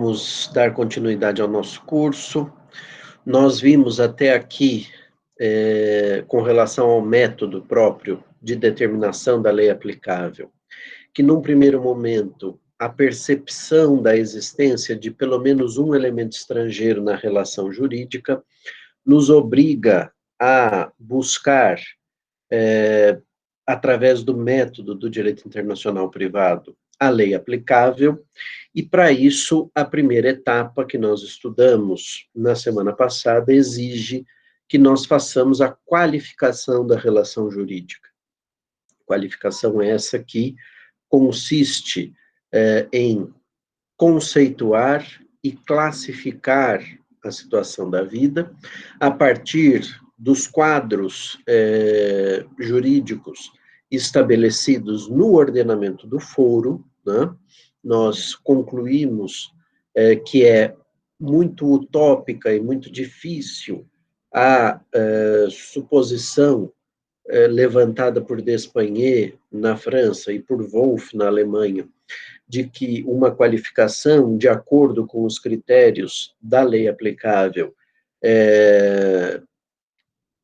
vamos dar continuidade ao nosso curso. Nós vimos até aqui, com relação ao método próprio de determinação da lei aplicável, que num primeiro momento, a percepção da existência de pelo menos um elemento estrangeiro na relação jurídica nos obriga a buscar, através do método do direito internacional privado, a lei aplicável, e para isso, a primeira etapa que nós estudamos na semana passada exige que nós façamos a qualificação da relação jurídica. Qualificação essa que consiste em conceituar e classificar a situação da vida a partir dos quadros jurídicos estabelecidos no ordenamento do foro, né? Nós concluímos que é muito utópica e muito difícil a suposição levantada por Despaigne na França e por Wolff na Alemanha, de que uma qualificação de acordo com os critérios da lei aplicável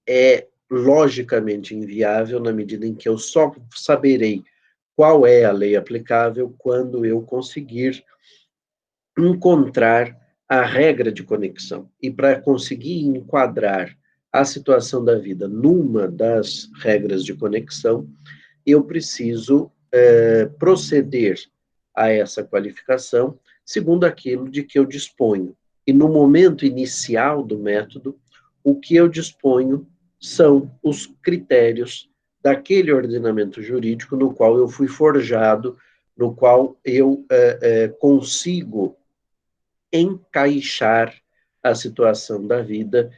é logicamente inviável, na medida em que eu só saberei qual é a lei aplicável quando eu conseguir encontrar a regra de conexão. E para conseguir enquadrar a situação da vida numa das regras de conexão, eu preciso proceder a essa qualificação segundo aquilo de que eu disponho. E no momento inicial do método, o que eu disponho são os critérios daquele ordenamento jurídico no qual eu fui forjado, no qual eu consigo encaixar a situação da vida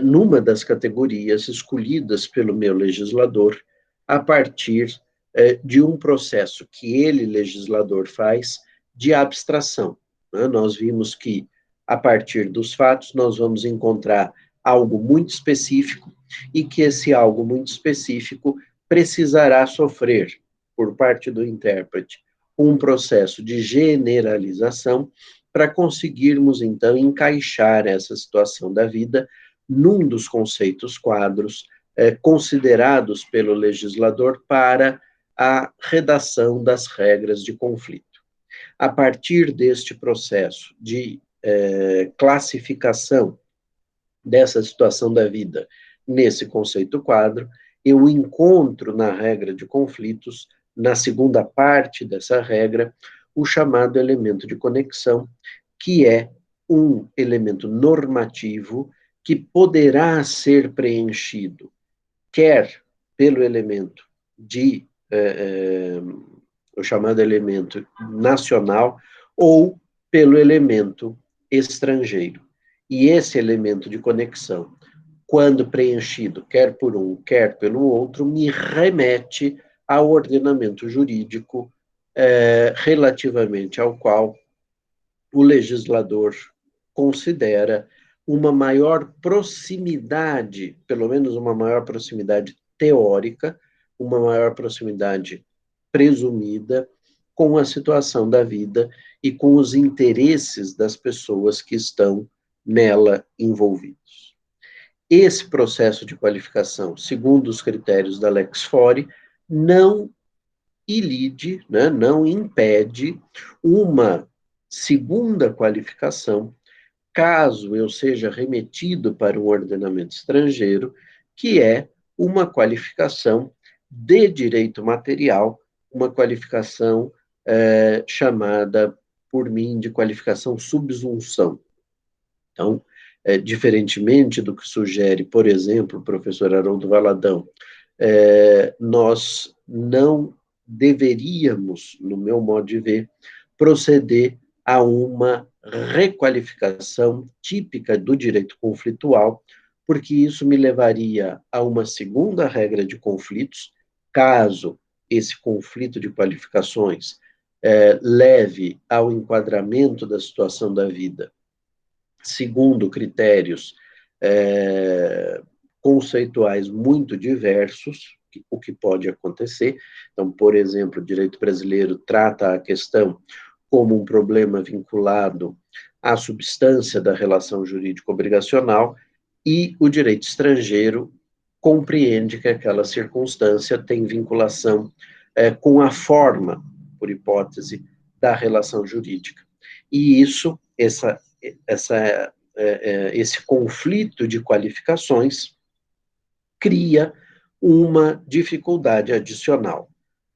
numa das categorias escolhidas pelo meu legislador a partir de um processo que ele, legislador, faz de abstração. Né? Nós vimos que, a partir dos fatos, nós vamos encontrar algo muito específico e que esse algo muito específico precisará sofrer, por parte do intérprete, um processo de generalização para conseguirmos, então, encaixar essa situação da vida num dos conceitos quadros considerados pelo legislador para a redação das regras de conflito. A partir deste processo de classificação dessa situação da vida nesse conceito quadro, eu encontro na regra de conflitos, na segunda parte dessa regra, o chamado elemento de conexão, que é um elemento normativo que poderá ser preenchido, quer pelo elemento o chamado elemento nacional, ou pelo elemento estrangeiro. E esse elemento de conexão, quando preenchido, quer por um, quer pelo outro, me remete ao ordenamento jurídico relativamente ao qual o legislador considera uma maior proximidade, pelo menos uma maior proximidade teórica, uma maior proximidade presumida com a situação da vida e com os interesses das pessoas que estão nela envolvidos. Esse processo de qualificação, segundo os critérios da Lex Fori, não ilide, né, não impede uma segunda qualificação, caso eu seja remetido para um ordenamento estrangeiro, que é uma qualificação de direito material, uma qualificação chamada por mim de qualificação subsunção. Então, diferentemente do que sugere, por exemplo, o professor Haroldo Valadão, nós não deveríamos, no meu modo de ver, proceder a uma requalificação típica do direito conflitual, porque isso me levaria a uma segunda regra de conflitos, caso esse conflito de qualificações leve ao enquadramento da situação da vida, segundo critérios conceituais muito diversos, o que pode acontecer. Então, por exemplo, o direito brasileiro trata a questão como um problema vinculado a substância da relação jurídico-obrigacional e o direito estrangeiro compreende que aquela circunstância tem vinculação com a forma, por hipótese, da relação jurídica. E isso, esse conflito de qualificações cria uma dificuldade adicional.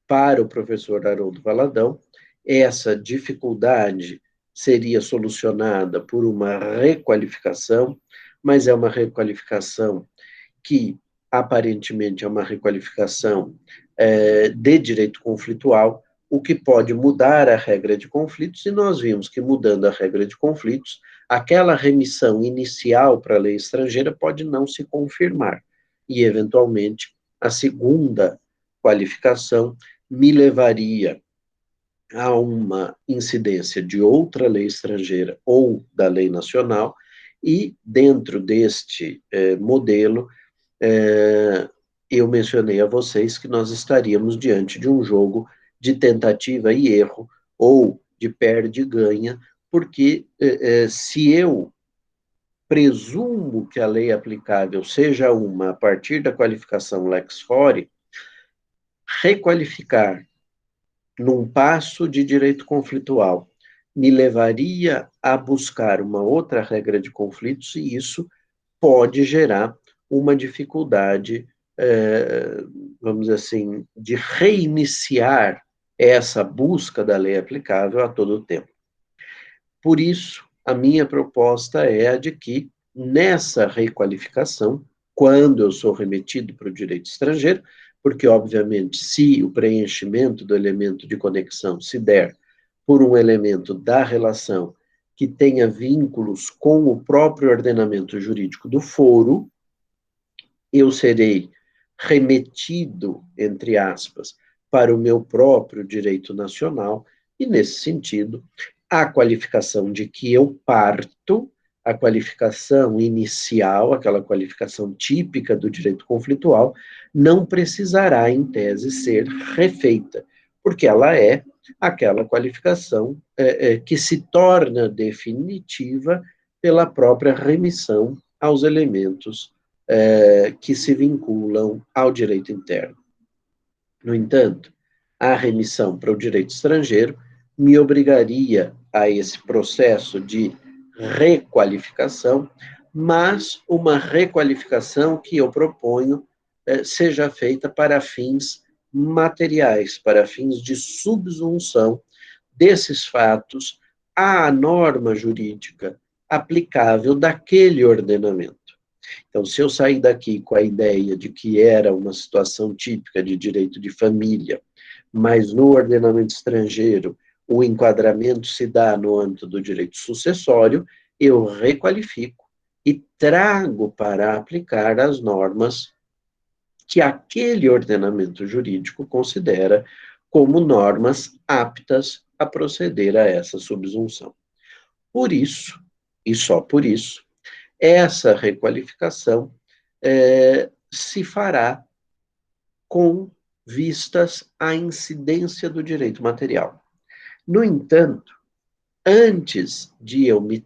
Para o professor Haroldo Valadão, essa dificuldade seria solucionada por uma requalificação, mas é uma requalificação que aparentemente é uma requalificação de direito conflitual, o que pode mudar a regra de conflitos, e nós vimos que mudando a regra de conflitos, aquela remissão inicial para a lei estrangeira pode não se confirmar, e eventualmente a segunda qualificação me levaria a uma incidência de outra lei estrangeira ou da lei nacional, e dentro deste modelo, eu mencionei a vocês que nós estaríamos diante de um jogo de tentativa e erro, ou de perde e ganha, porque se eu presumo que a lei aplicável seja uma a partir da qualificação lex fori, requalificar num passo de direito conflitual me levaria a buscar uma outra regra de conflitos, e isso pode gerar uma dificuldade, vamos dizer assim, de reiniciar essa busca da lei aplicável a todo o tempo. Por isso, a minha proposta é a de que, nessa requalificação, quando eu sou remetido para o direito estrangeiro, porque, obviamente, se o preenchimento do elemento de conexão se der por um elemento da relação que tenha vínculos com o próprio ordenamento jurídico do foro, eu serei remetido, entre aspas, para o meu próprio direito nacional, e, nesse sentido, a qualificação de que eu parto, a qualificação inicial, aquela qualificação típica do direito conflitual, não precisará, em tese, ser refeita, porque ela é aquela qualificação que se torna definitiva pela própria remissão aos elementos que se vinculam ao direito interno. No entanto, a remissão para o direito estrangeiro me obrigaria a esse processo de requalificação, mas uma requalificação que eu proponho seja feita para fins materiais, para fins de subsunção desses fatos à norma jurídica aplicável daquele ordenamento. Então, se eu sair daqui com a ideia de que era uma situação típica de direito de família, mas no ordenamento estrangeiro o enquadramento se dá no âmbito do direito sucessório, eu requalifico e trago para aplicar as normas que aquele ordenamento jurídico considera como normas aptas a proceder a essa subsunção. Por isso, e só por isso, essa requalificação se fará com vistas à incidência do direito material. No entanto, antes de eu me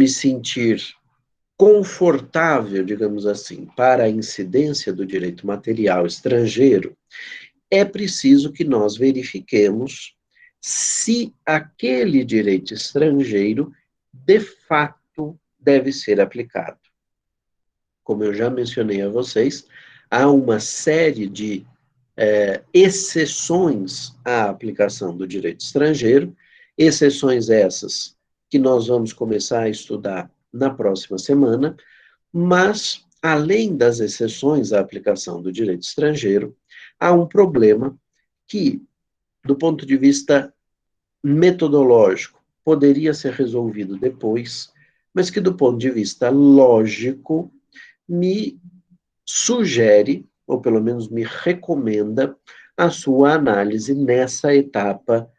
sentir confortável, digamos assim, para a incidência do direito material estrangeiro, é preciso que nós verifiquemos se aquele direito estrangeiro, de fato, deve ser aplicado. Como eu já mencionei a vocês, há uma série de exceções à aplicação do direito estrangeiro, exceções essas que nós vamos começar a estudar na próxima semana, mas, além das exceções à aplicação do direito estrangeiro, há um problema que, do ponto de vista metodológico, poderia ser resolvido depois, mas que, do ponto de vista lógico, me sugere, ou pelo menos me recomenda, a sua análise nessa etapa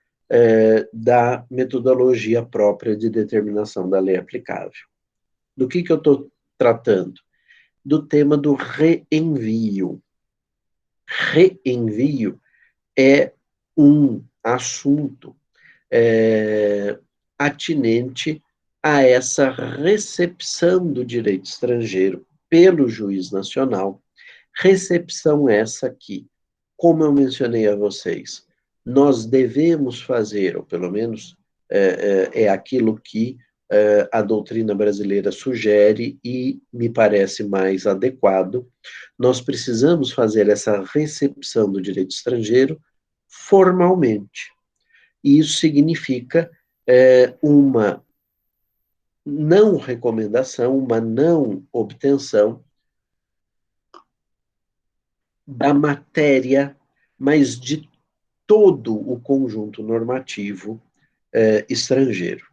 da metodologia própria de determinação da lei aplicável. Do que eu estou tratando? Do tema do reenvio. Reenvio é um assunto atinente a essa recepção do direito estrangeiro pelo juiz nacional, recepção essa que, como eu mencionei a vocês, nós devemos fazer, ou pelo menos é aquilo que a doutrina brasileira sugere e me parece mais adequado, nós precisamos fazer essa recepção do direito estrangeiro formalmente. E isso significa uma não recomendação, uma não obtenção da matéria, mas de todo o conjunto normativo estrangeiro.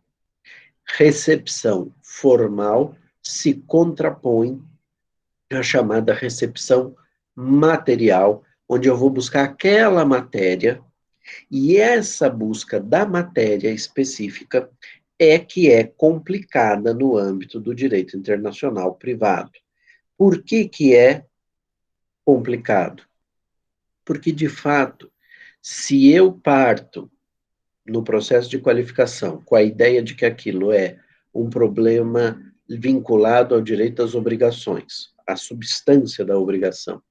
Recepção formal se contrapõe à chamada recepção material, onde eu vou buscar aquela matéria, e essa busca da matéria específica é que é complicada no âmbito do direito internacional privado. Por que que é complicado? Porque, de fato, se eu parto no processo de qualificação com a ideia de que aquilo é um problema vinculado ao direito às obrigações, à substância da obrigação,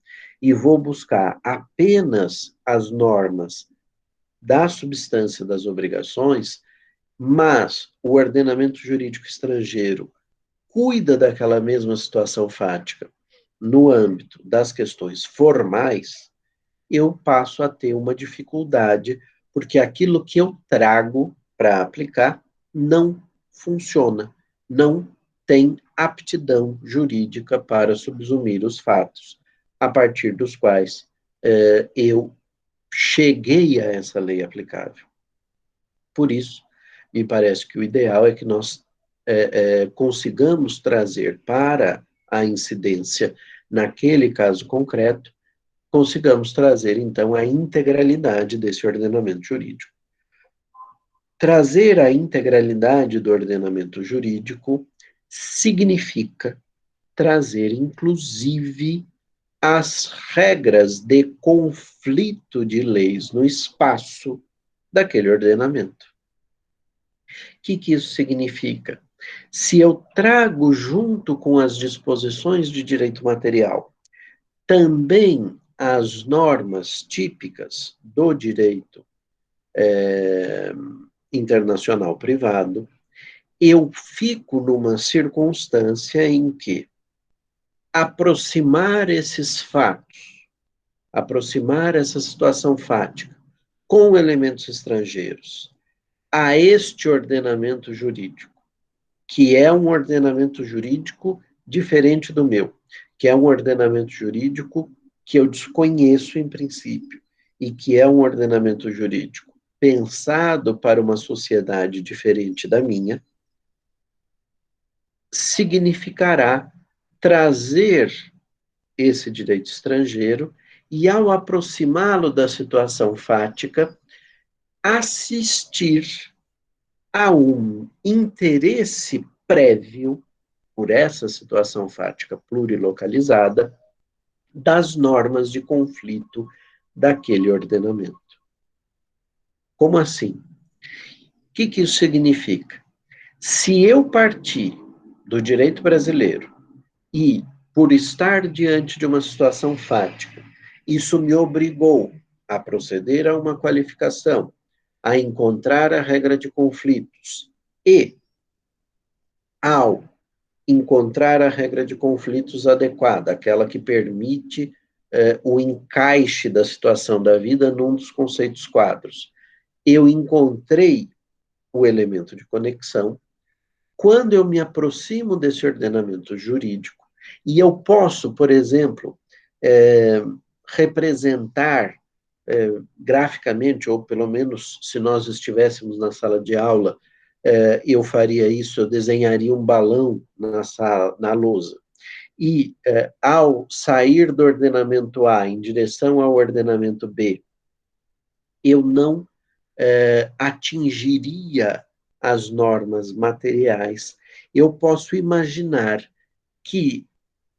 e vou buscar apenas as normas da substância das obrigações, mas o ordenamento jurídico estrangeiro cuida daquela mesma situação fática no âmbito das questões formais, eu passo a ter uma dificuldade, porque aquilo que eu trago para aplicar não funciona, não tem aptidão jurídica para subsumir os fatos, a partir dos quais eu cheguei a essa lei aplicável. Por isso, me parece que o ideal é que nós consigamos trazer para a incidência, naquele caso concreto, consigamos trazer, então, a integralidade desse ordenamento jurídico. Trazer a integralidade do ordenamento jurídico significa trazer, inclusive, as regras de conflito de leis no espaço daquele ordenamento. O que isso significa? Se eu trago junto com as disposições de direito material também as normas típicas do direito internacional privado, eu fico numa circunstância em que aproximar esses fatos, aproximar essa situação fática com elementos estrangeiros a este ordenamento jurídico, que é um ordenamento jurídico diferente do meu, que é um ordenamento jurídico que eu desconheço em princípio, e que é um ordenamento jurídico pensado para uma sociedade diferente da minha, significará trazer esse direito estrangeiro e, ao aproximá-lo da situação fática, assistir a um interesse prévio por essa situação fática plurilocalizada das normas de conflito daquele ordenamento. Como assim? O que isso significa? Se eu partir do direito brasileiro e, por estar diante de uma situação fática, isso me obrigou a proceder a uma qualificação, a encontrar a regra de conflitos e, ao encontrar a regra de conflitos adequada, aquela que permite o encaixe da situação da vida num dos conceitos quadros. Eu encontrei o elemento de conexão. Quando eu me aproximo desse ordenamento jurídico, e eu posso, por exemplo, representar graficamente, ou pelo menos se nós estivéssemos na sala de aula, eu faria isso, eu desenharia um balão na lousa. E, ao sair do ordenamento A em direção ao ordenamento B, eu não atingiria as normas materiais. Eu posso imaginar que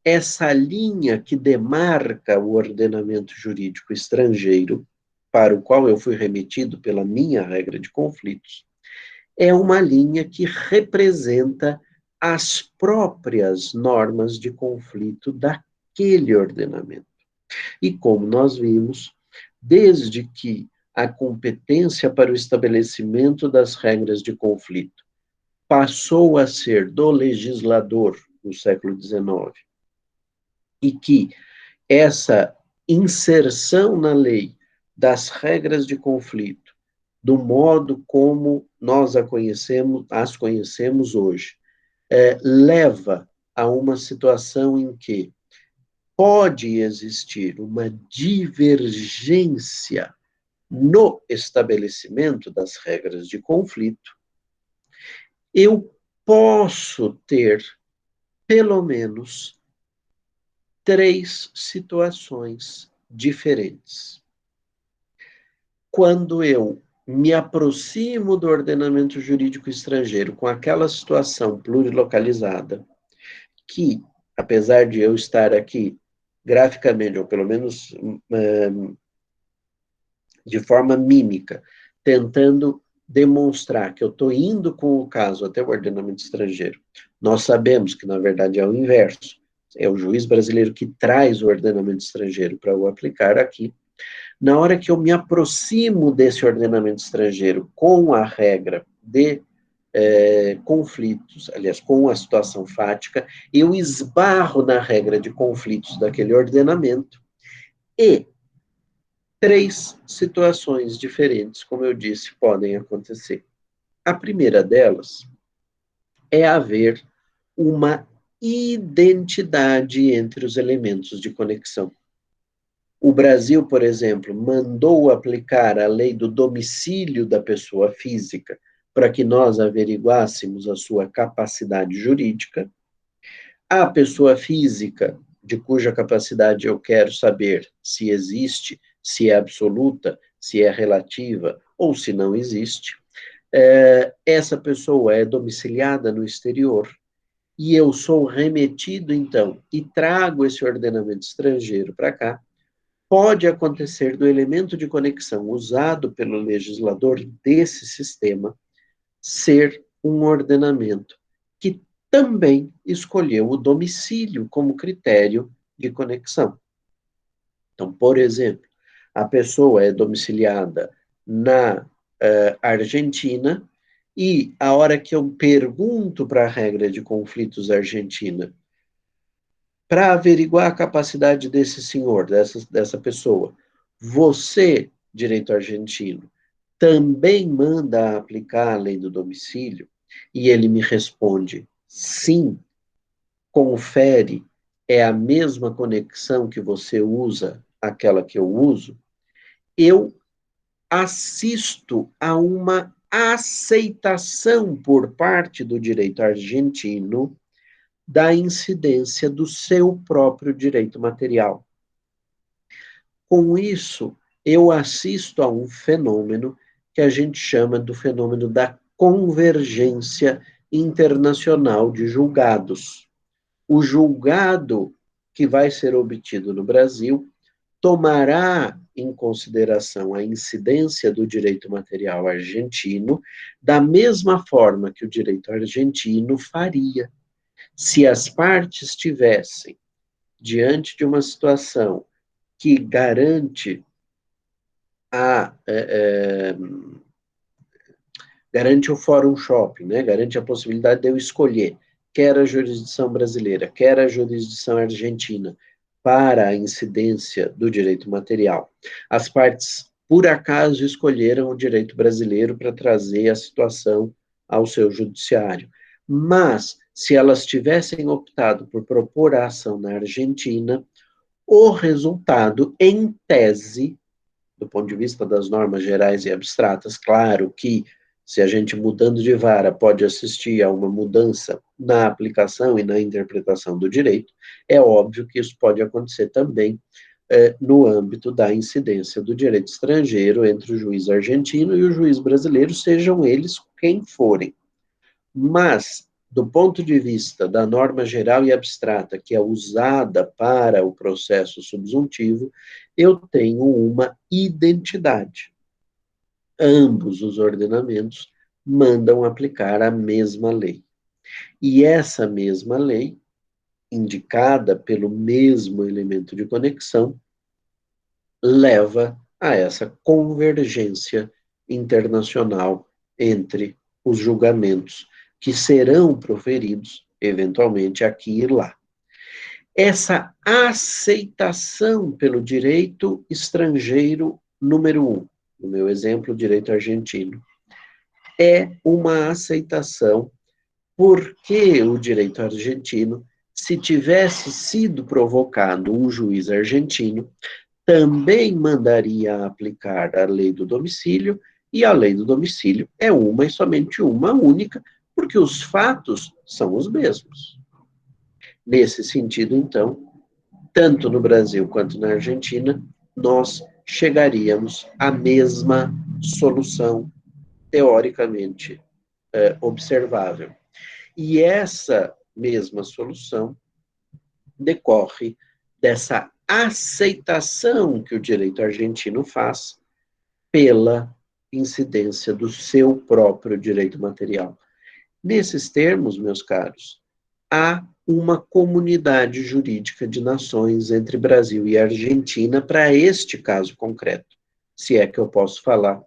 essa linha que demarca o ordenamento jurídico estrangeiro para o qual eu fui remetido pela minha regra de conflitos, é uma linha que representa as próprias normas de conflito daquele ordenamento. E como nós vimos, desde que a competência para o estabelecimento das regras de conflito passou a ser do legislador no século XIX, e que essa inserção na lei das regras de conflito, do modo como nós as conhecemos hoje, leva a uma situação em que pode existir uma divergência no estabelecimento das regras de conflito, eu posso ter, pelo menos, 3 situações diferentes. Quando eu me aproximo do ordenamento jurídico estrangeiro com aquela situação plurilocalizada, que, apesar de eu estar aqui graficamente, ou pelo menos de forma mímica, tentando demonstrar que eu estou indo com o caso até o ordenamento estrangeiro, nós sabemos que, na verdade, é o inverso. É o juiz brasileiro que traz o ordenamento estrangeiro para o aplicar aqui. Na hora que eu me aproximo desse ordenamento estrangeiro com a regra de conflitos, aliás, com a situação fática, eu esbarro na regra de conflitos daquele ordenamento e 3 situações diferentes, como eu disse, podem acontecer. A primeira delas é haver uma identidade entre os elementos de conexão. O Brasil, por exemplo, mandou aplicar a lei do domicílio da pessoa física para que nós averiguássemos a sua capacidade jurídica. A pessoa física, de cuja capacidade eu quero saber se existe, se é absoluta, se é relativa ou se não existe, essa pessoa é domiciliada no exterior e eu sou remetido, então, e trago esse ordenamento estrangeiro para cá. Pode acontecer do elemento de conexão usado pelo legislador desse sistema ser um ordenamento que também escolheu o domicílio como critério de conexão. Então, por exemplo, a pessoa é domiciliada na Argentina e a hora que eu pergunto para a regra de conflitos argentina, para averiguar a capacidade desse senhor, dessa pessoa, você, direito argentino, também manda aplicar a lei do domicílio? E ele me responde, sim, confere, é a mesma conexão que você usa, aquela que eu uso, eu assisto a uma aceitação por parte do direito argentino da incidência do seu próprio direito material. Com isso, eu assisto a um fenômeno que a gente chama do fenômeno da convergência internacional de julgados. O julgado que vai ser obtido no Brasil tomará em consideração a incidência do direito material argentino da mesma forma que o direito argentino faria. Se as partes tivessem diante de uma situação que garante garante o fórum shopping, né? Garante a possibilidade de eu escolher, quer a jurisdição brasileira, quer a jurisdição argentina, para a incidência do direito material. As partes, por acaso, escolheram o direito brasileiro para trazer a situação ao seu judiciário. Mas, se elas tivessem optado por propor a ação na Argentina, o resultado, em tese, do ponto de vista das normas gerais e abstratas, claro que se a gente mudando de vara pode assistir a uma mudança na aplicação e na interpretação do direito, é óbvio que isso pode acontecer também no âmbito da incidência do direito estrangeiro entre o juiz argentino e o juiz brasileiro, sejam eles quem forem. Mas do ponto de vista da norma geral e abstrata, que é usada para o processo subsuntivo, eu tenho uma identidade. Ambos os ordenamentos mandam aplicar a mesma lei. E essa mesma lei, indicada pelo mesmo elemento de conexão, leva a essa convergência internacional entre os julgamentos que serão proferidos, eventualmente, aqui e lá. Essa aceitação pelo direito estrangeiro número um, no meu exemplo, o direito argentino, é uma aceitação porque o direito argentino, se tivesse sido provocado um juiz argentino, também mandaria aplicar a lei do domicílio, e a lei do domicílio é uma e somente uma única, porque os fatos são os mesmos. Nesse sentido, então, tanto no Brasil quanto na Argentina, nós chegaríamos à mesma solução teoricamente observável. E essa mesma solução decorre dessa aceitação que o direito argentino faz pela incidência do seu próprio direito material. Nesses termos, meus caros, há uma comunidade jurídica de nações entre Brasil e Argentina para este caso concreto, se é que eu posso falar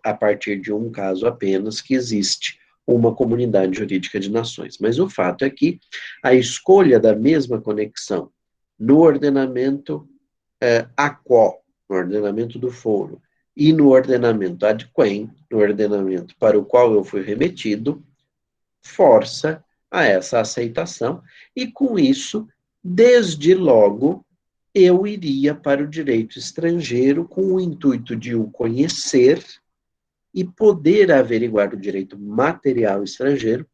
a partir de um caso apenas que existe uma comunidade jurídica de nações. Mas o fato é que a escolha da mesma conexão no ordenamento aquo, no ordenamento do foro, e no ordenamento ad quem, no ordenamento para o qual eu fui remetido, força a essa aceitação, e com isso, desde logo, eu iria para o direito estrangeiro com o intuito de o conhecer e poder averiguar o direito material estrangeiro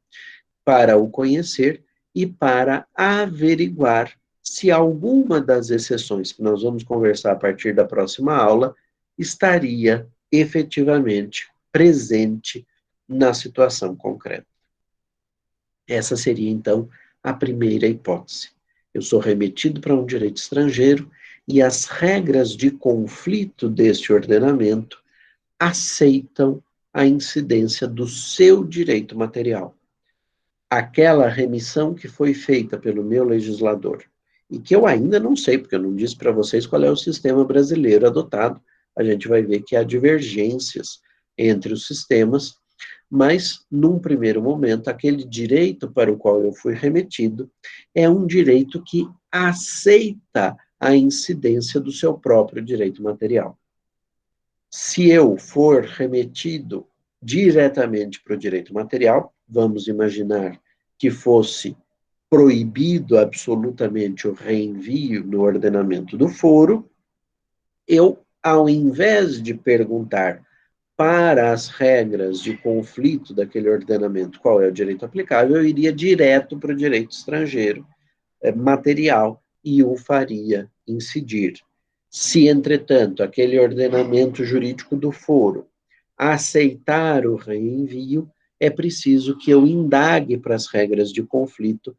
para o conhecer e para averiguar se alguma das exceções que nós vamos conversar a partir da próxima aula estaria efetivamente presente na situação concreta. Essa seria, então, a primeira hipótese. Eu sou remetido para um direito estrangeiro e as regras de conflito deste ordenamento aceitam a incidência do seu direito material. Aquela remissão que foi feita pelo meu legislador, e que eu ainda não sei, porque eu não disse para vocês qual é o sistema brasileiro adotado, a gente vai ver que há divergências entre os sistemas, mas, num primeiro momento, aquele direito para o qual eu fui remetido é um direito que aceita a incidência do seu próprio direito material. Se eu for remetido diretamente para o direito material, vamos imaginar que fosse proibido absolutamente o reenvio no ordenamento do foro, eu, ao invés de perguntar para as regras de conflito daquele ordenamento qual é o direito aplicável, eu iria direto para o direito estrangeiro material e o faria incidir. Se, entretanto, aquele ordenamento jurídico do foro aceitar o reenvio, é preciso que eu indague para as regras de conflito.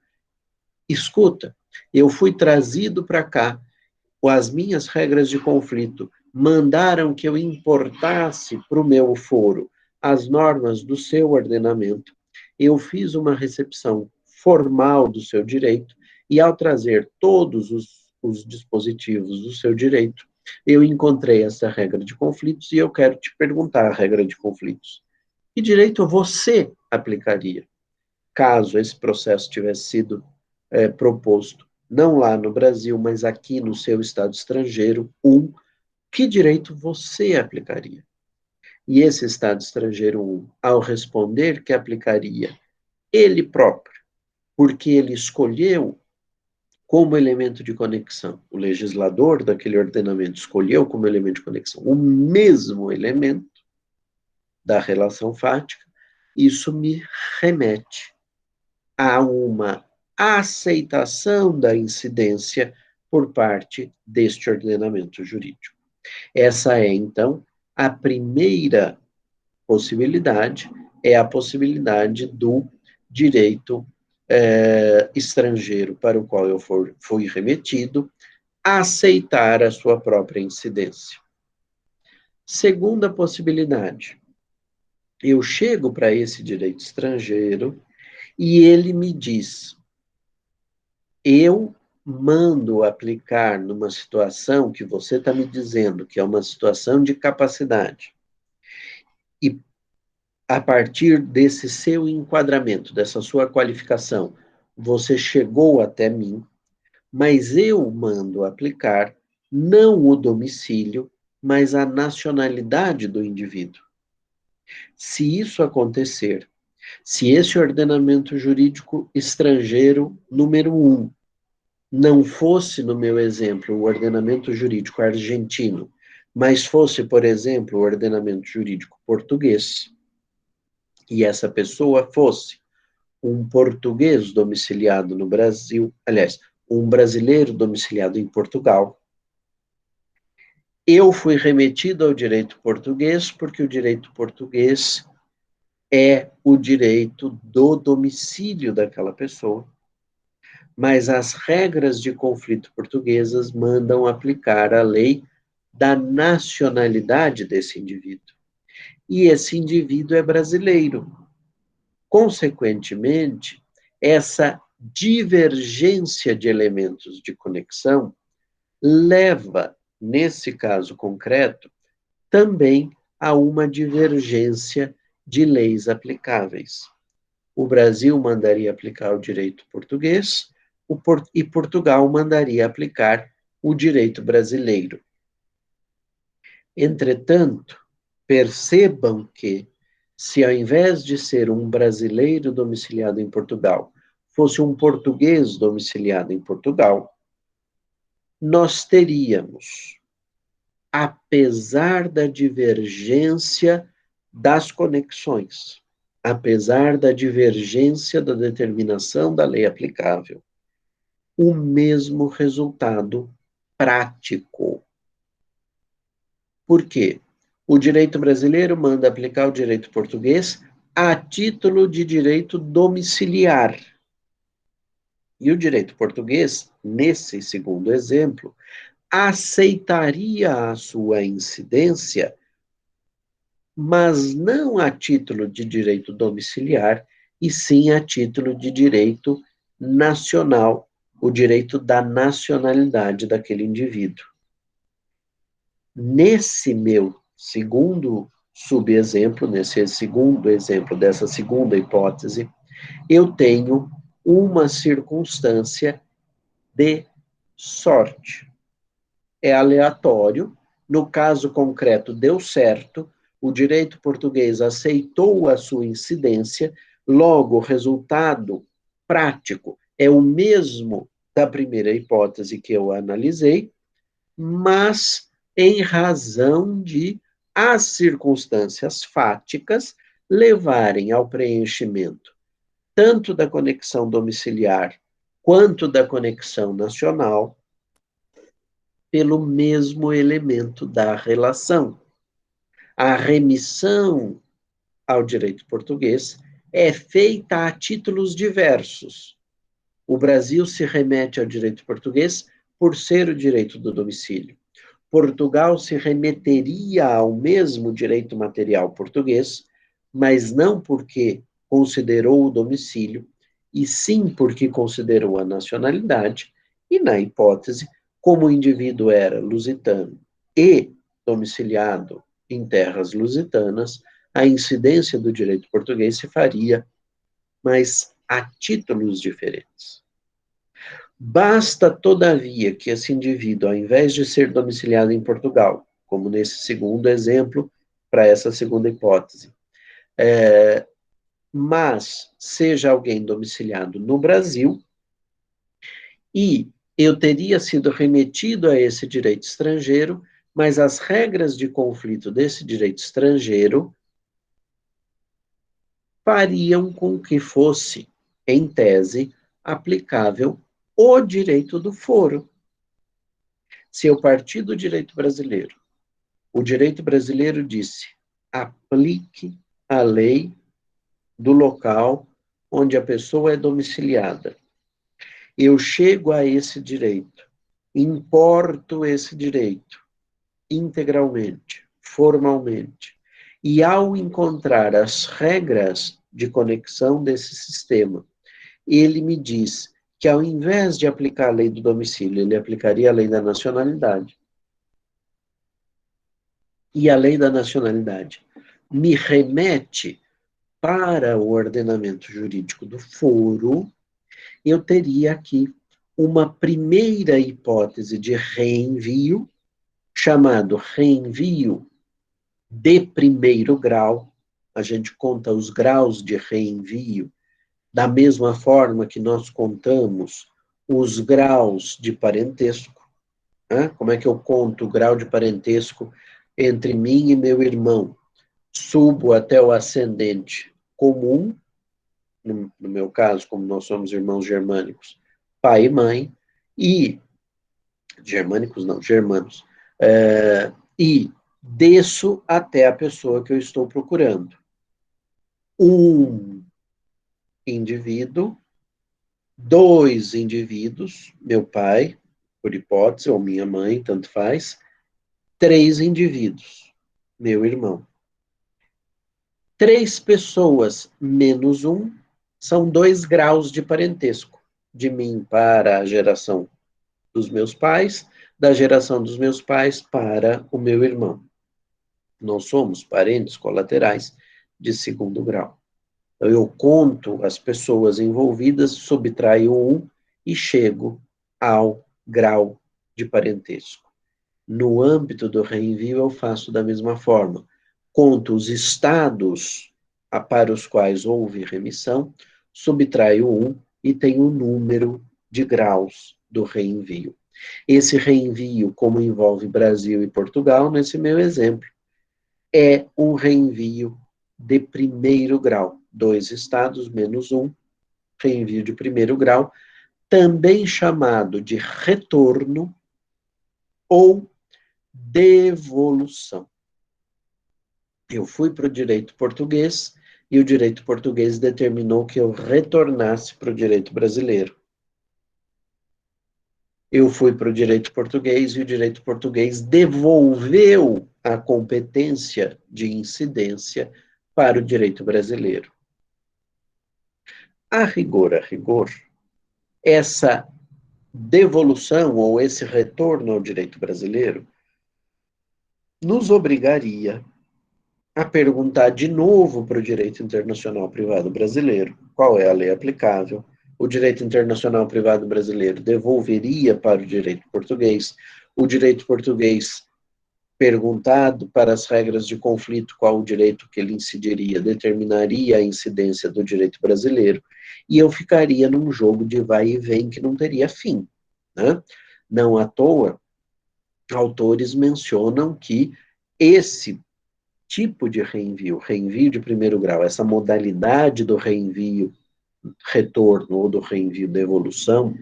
Escuta, eu fui trazido para cá, as minhas regras de conflito mandaram que eu importasse para o meu foro as normas do seu ordenamento, eu fiz uma recepção formal do seu direito, e ao trazer todos os dispositivos do seu direito, eu encontrei essa regra de conflitos e eu quero te perguntar a regra de conflitos. Que direito você aplicaria, caso esse processo tivesse sido proposto, não lá no Brasil, mas aqui no seu estado estrangeiro, que direito você aplicaria? E esse estado estrangeiro, ao responder que aplicaria ele próprio, porque ele escolheu como elemento de conexão, o legislador daquele ordenamento escolheu como elemento de conexão o mesmo elemento da relação fática, isso me remete a uma aceitação da incidência por parte deste ordenamento jurídico. Essa é, então, a primeira possibilidade, é a possibilidade do direito estrangeiro para o qual eu fui remetido, aceitar a sua própria incidência. Segunda possibilidade, eu chego para esse direito estrangeiro e ele me diz, eu mando aplicar numa situação que você está me dizendo que é uma situação de capacidade. E a partir desse seu enquadramento, dessa sua qualificação, você chegou até mim, mas eu mando aplicar não o domicílio, mas a nacionalidade do indivíduo. Se isso acontecer, se esse ordenamento jurídico estrangeiro número 1 não fosse, no meu exemplo, o ordenamento jurídico argentino, mas fosse, por exemplo, o ordenamento jurídico português, e essa pessoa fosse um português domiciliado no Brasil, aliás, um brasileiro domiciliado em Portugal, eu fui remetido ao direito português porque o direito português é o direito do domicílio daquela pessoa, mas as regras de conflito portuguesas mandam aplicar a lei da nacionalidade desse indivíduo. E esse indivíduo é brasileiro. Consequentemente, essa divergência de elementos de conexão leva, nesse caso concreto, também a uma divergência de leis aplicáveis. O Brasil mandaria aplicar o direito português e Portugal mandaria aplicar o direito brasileiro. Entretanto, percebam que, se ao invés de ser um brasileiro domiciliado em Portugal, fosse um português domiciliado em Portugal, nós teríamos, apesar da divergência das conexões, apesar da divergência da determinação da lei aplicável, o mesmo resultado prático. Por quê? O direito brasileiro manda aplicar o direito português a título de direito domiciliar. E o direito português, nesse segundo exemplo, aceitaria a sua incidência, mas não a título de direito domiciliar, e sim a título de direito nacional, o direito da nacionalidade daquele indivíduo. Nesse meu segundo subexemplo, nesse segundo exemplo dessa segunda hipótese, eu tenho uma circunstância de sorte. É aleatório, no caso concreto deu certo, o direito português aceitou a sua incidência, logo o resultado prático é o mesmo da primeira hipótese que eu analisei, mas em razão de as circunstâncias fáticas levarem ao preenchimento tanto da conexão domiciliar quanto da conexão nacional pelo mesmo elemento da relação. A remissão ao direito português é feita a títulos diversos. O Brasil se remete ao direito português por ser o direito do domicílio. Portugal se remeteria ao mesmo direito material português, mas não porque considerou o domicílio, e sim porque considerou a nacionalidade, e na hipótese, como o indivíduo era lusitano e domiciliado em terras lusitanas, a incidência do direito português se faria, mas a títulos diferentes. Basta, todavia, que esse indivíduo, ao invés de ser domiciliado em Portugal, como nesse segundo exemplo, para essa segunda hipótese, mas seja alguém domiciliado no Brasil, e eu teria sido remetido a esse direito estrangeiro, mas as regras de conflito desse direito estrangeiro fariam com que fosse, em tese, aplicável o direito do foro. Se eu partir do direito brasileiro, o direito brasileiro disse, aplique a lei do local onde a pessoa é domiciliada. Eu chego a esse direito, importo esse direito integralmente, formalmente, e ao encontrar as regras de conexão desse sistema, ele me diz que ao invés de aplicar a lei do domicílio, ele aplicaria a lei da nacionalidade. E a lei da nacionalidade me remete para o ordenamento jurídico do foro. Eu teria aqui uma primeira hipótese de reenvio, chamado reenvio de primeiro grau. A gente conta os graus de reenvio da mesma forma que nós contamos os graus de parentesco. Né? Como é que eu conto o grau de parentesco entre mim e meu irmão? Subo até o ascendente comum, no meu caso, como nós somos irmãos germânicos, pai e mãe, e germânicos não, germanos, e desço até a pessoa que eu estou procurando. Um indivíduo, dois indivíduos, meu pai, por hipótese, ou minha mãe, tanto faz, três indivíduos, meu irmão. Três pessoas menos um são 2 graus de parentesco, de mim para a geração dos meus pais, da geração dos meus pais para o meu irmão. Nós somos parentes colaterais de segundo grau. Então, eu conto as pessoas envolvidas, subtraio um e chego ao grau de parentesco. No âmbito do reenvio, eu faço da mesma forma. Conto os estados para os quais houve remissão, subtraio um e tenho o número de graus do reenvio. Esse reenvio, como envolve Brasil e Portugal, nesse meu exemplo, é um reenvio de primeiro grau. 2 estados menos um, reenvio de primeiro grau, também chamado de retorno ou devolução. Eu fui para o direito português e o direito português determinou que eu retornasse para o direito brasileiro. Eu fui para o direito português e o direito português devolveu a competência de incidência para o direito brasileiro. A rigor, essa devolução ou esse retorno ao direito brasileiro nos obrigaria a perguntar de novo para o direito internacional privado brasileiro qual é a lei aplicável. O direito internacional privado brasileiro devolveria para o direito português. O direito português, perguntado para as regras de conflito qual o direito que ele incidiria, determinaria a incidência do direito brasileiro, e eu ficaria num jogo de vai e vem que não teria fim. Né? Não à toa, autores mencionam que esse tipo de reenvio, reenvio de primeiro grau, essa modalidade do reenvio retorno ou do reenvio devolução,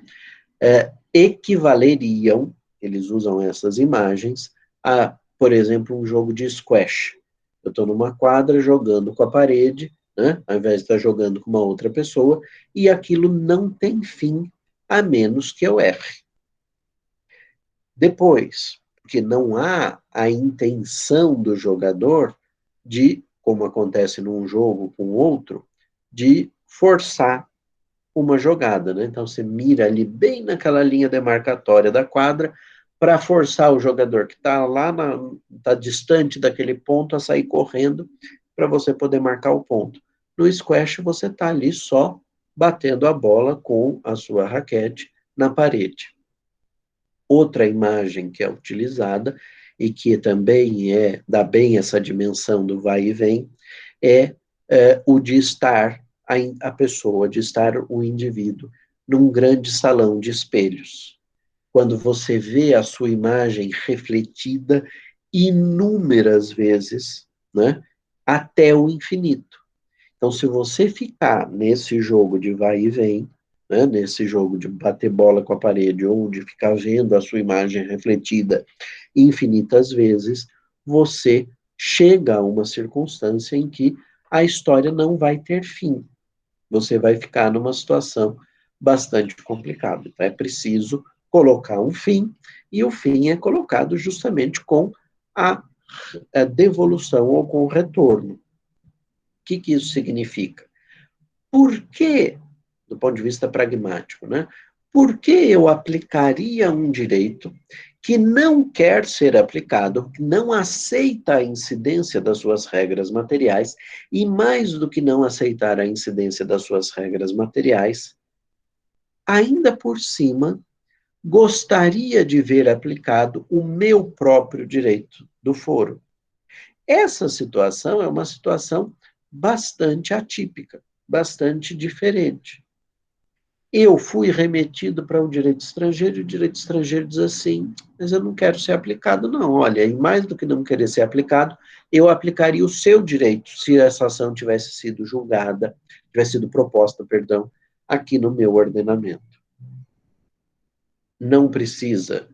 equivaleriam, eles usam essas imagens, a, por exemplo, um jogo de squash. Eu estou numa quadra jogando com a parede, né, ao invés de estar jogando com uma outra pessoa, e aquilo não tem fim, a menos que eu erre. Depois, porque não há a intenção do jogador de, como acontece num jogo com outro, de forçar uma jogada, né? Então você mira ali bem naquela linha demarcatória da quadra para forçar o jogador que está lá, está distante daquele ponto a sair correndo para você poder marcar o ponto. No squash você está ali só batendo a bola com a sua raquete na parede. Outra imagem que é utilizada e que também dá bem essa dimensão do vai e vem é o de estar a pessoa, de estar o indivíduo num grande salão de espelhos. Quando você vê a sua imagem refletida inúmeras vezes, né, até o infinito. Então, se você ficar nesse jogo de vai e vem, né, nesse jogo de bater bola com a parede ou de ficar vendo a sua imagem refletida infinitas vezes, você chega a uma circunstância em que a história não vai ter fim. você vai ficar numa situação bastante complicada. Então, é preciso colocar um fim, e o fim é colocado justamente com a devolução ou com o retorno. O que isso significa? Por que, do ponto de vista pragmático, né? Por que eu aplicaria um direito que não quer ser aplicado, que não aceita a incidência das suas regras materiais, e mais do que não aceitar a incidência das suas regras materiais, ainda por cima, gostaria de ver aplicado o meu próprio direito do foro? Essa situação é uma situação bastante atípica, bastante diferente. Eu fui remetido para o direito estrangeiro, e o direito estrangeiro diz assim, mas eu não quero ser aplicado, não. Olha, e mais do que não querer ser aplicado, eu aplicaria o seu direito, se essa ação tivesse sido julgada, tivesse sido proposta, perdão, aqui no meu ordenamento. Não precisa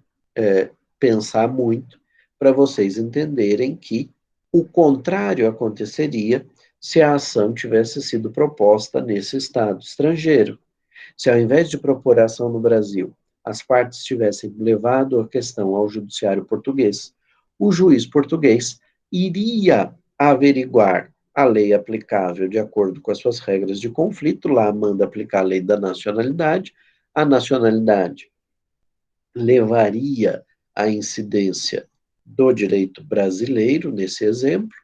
pensar muito para vocês entenderem que o contrário aconteceria se a ação tivesse sido proposta nesse Estado estrangeiro. Se ao invés de propor ação no Brasil, as partes tivessem levado a questão ao judiciário português, o juiz português iria averiguar a lei aplicável de acordo com as suas regras de conflito, lá manda aplicar a lei da nacionalidade, a nacionalidade levaria à incidência do direito brasileiro, nesse exemplo,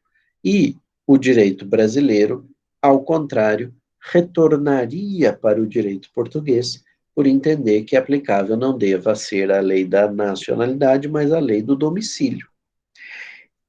e o direito brasileiro, ao contrário, retornaria para o direito português, por entender que aplicável não deva ser a lei da nacionalidade, mas a lei do domicílio.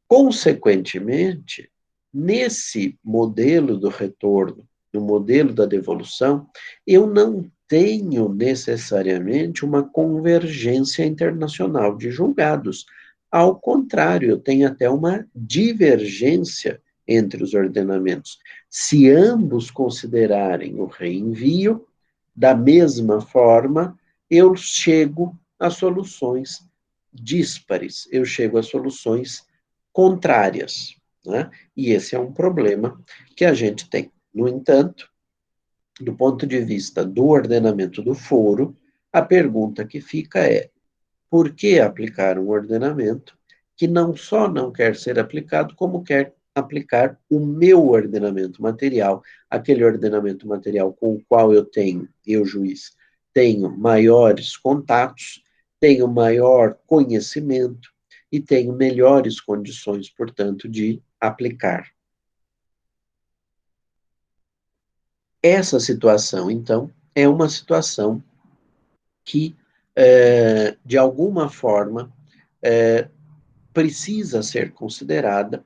Consequentemente, nesse modelo do retorno, no modelo da devolução, eu não tenho necessariamente uma convergência internacional de julgados. Ao contrário, eu tenho até uma divergência entre os ordenamentos. Se ambos considerarem o reenvio, da mesma forma, eu chego a soluções díspares, eu chego a soluções contrárias, né? E esse é um problema que a gente tem. No entanto, do ponto de vista do ordenamento do foro, a pergunta que fica é: por que aplicar um ordenamento que não só não quer ser aplicado, como quer aplicar o meu ordenamento material, aquele ordenamento material com o qual eu juiz, tenho maiores contatos, tenho maior conhecimento e tenho melhores condições, portanto, de aplicar. Essa situação, então, é uma situação que, de alguma forma, precisa ser considerada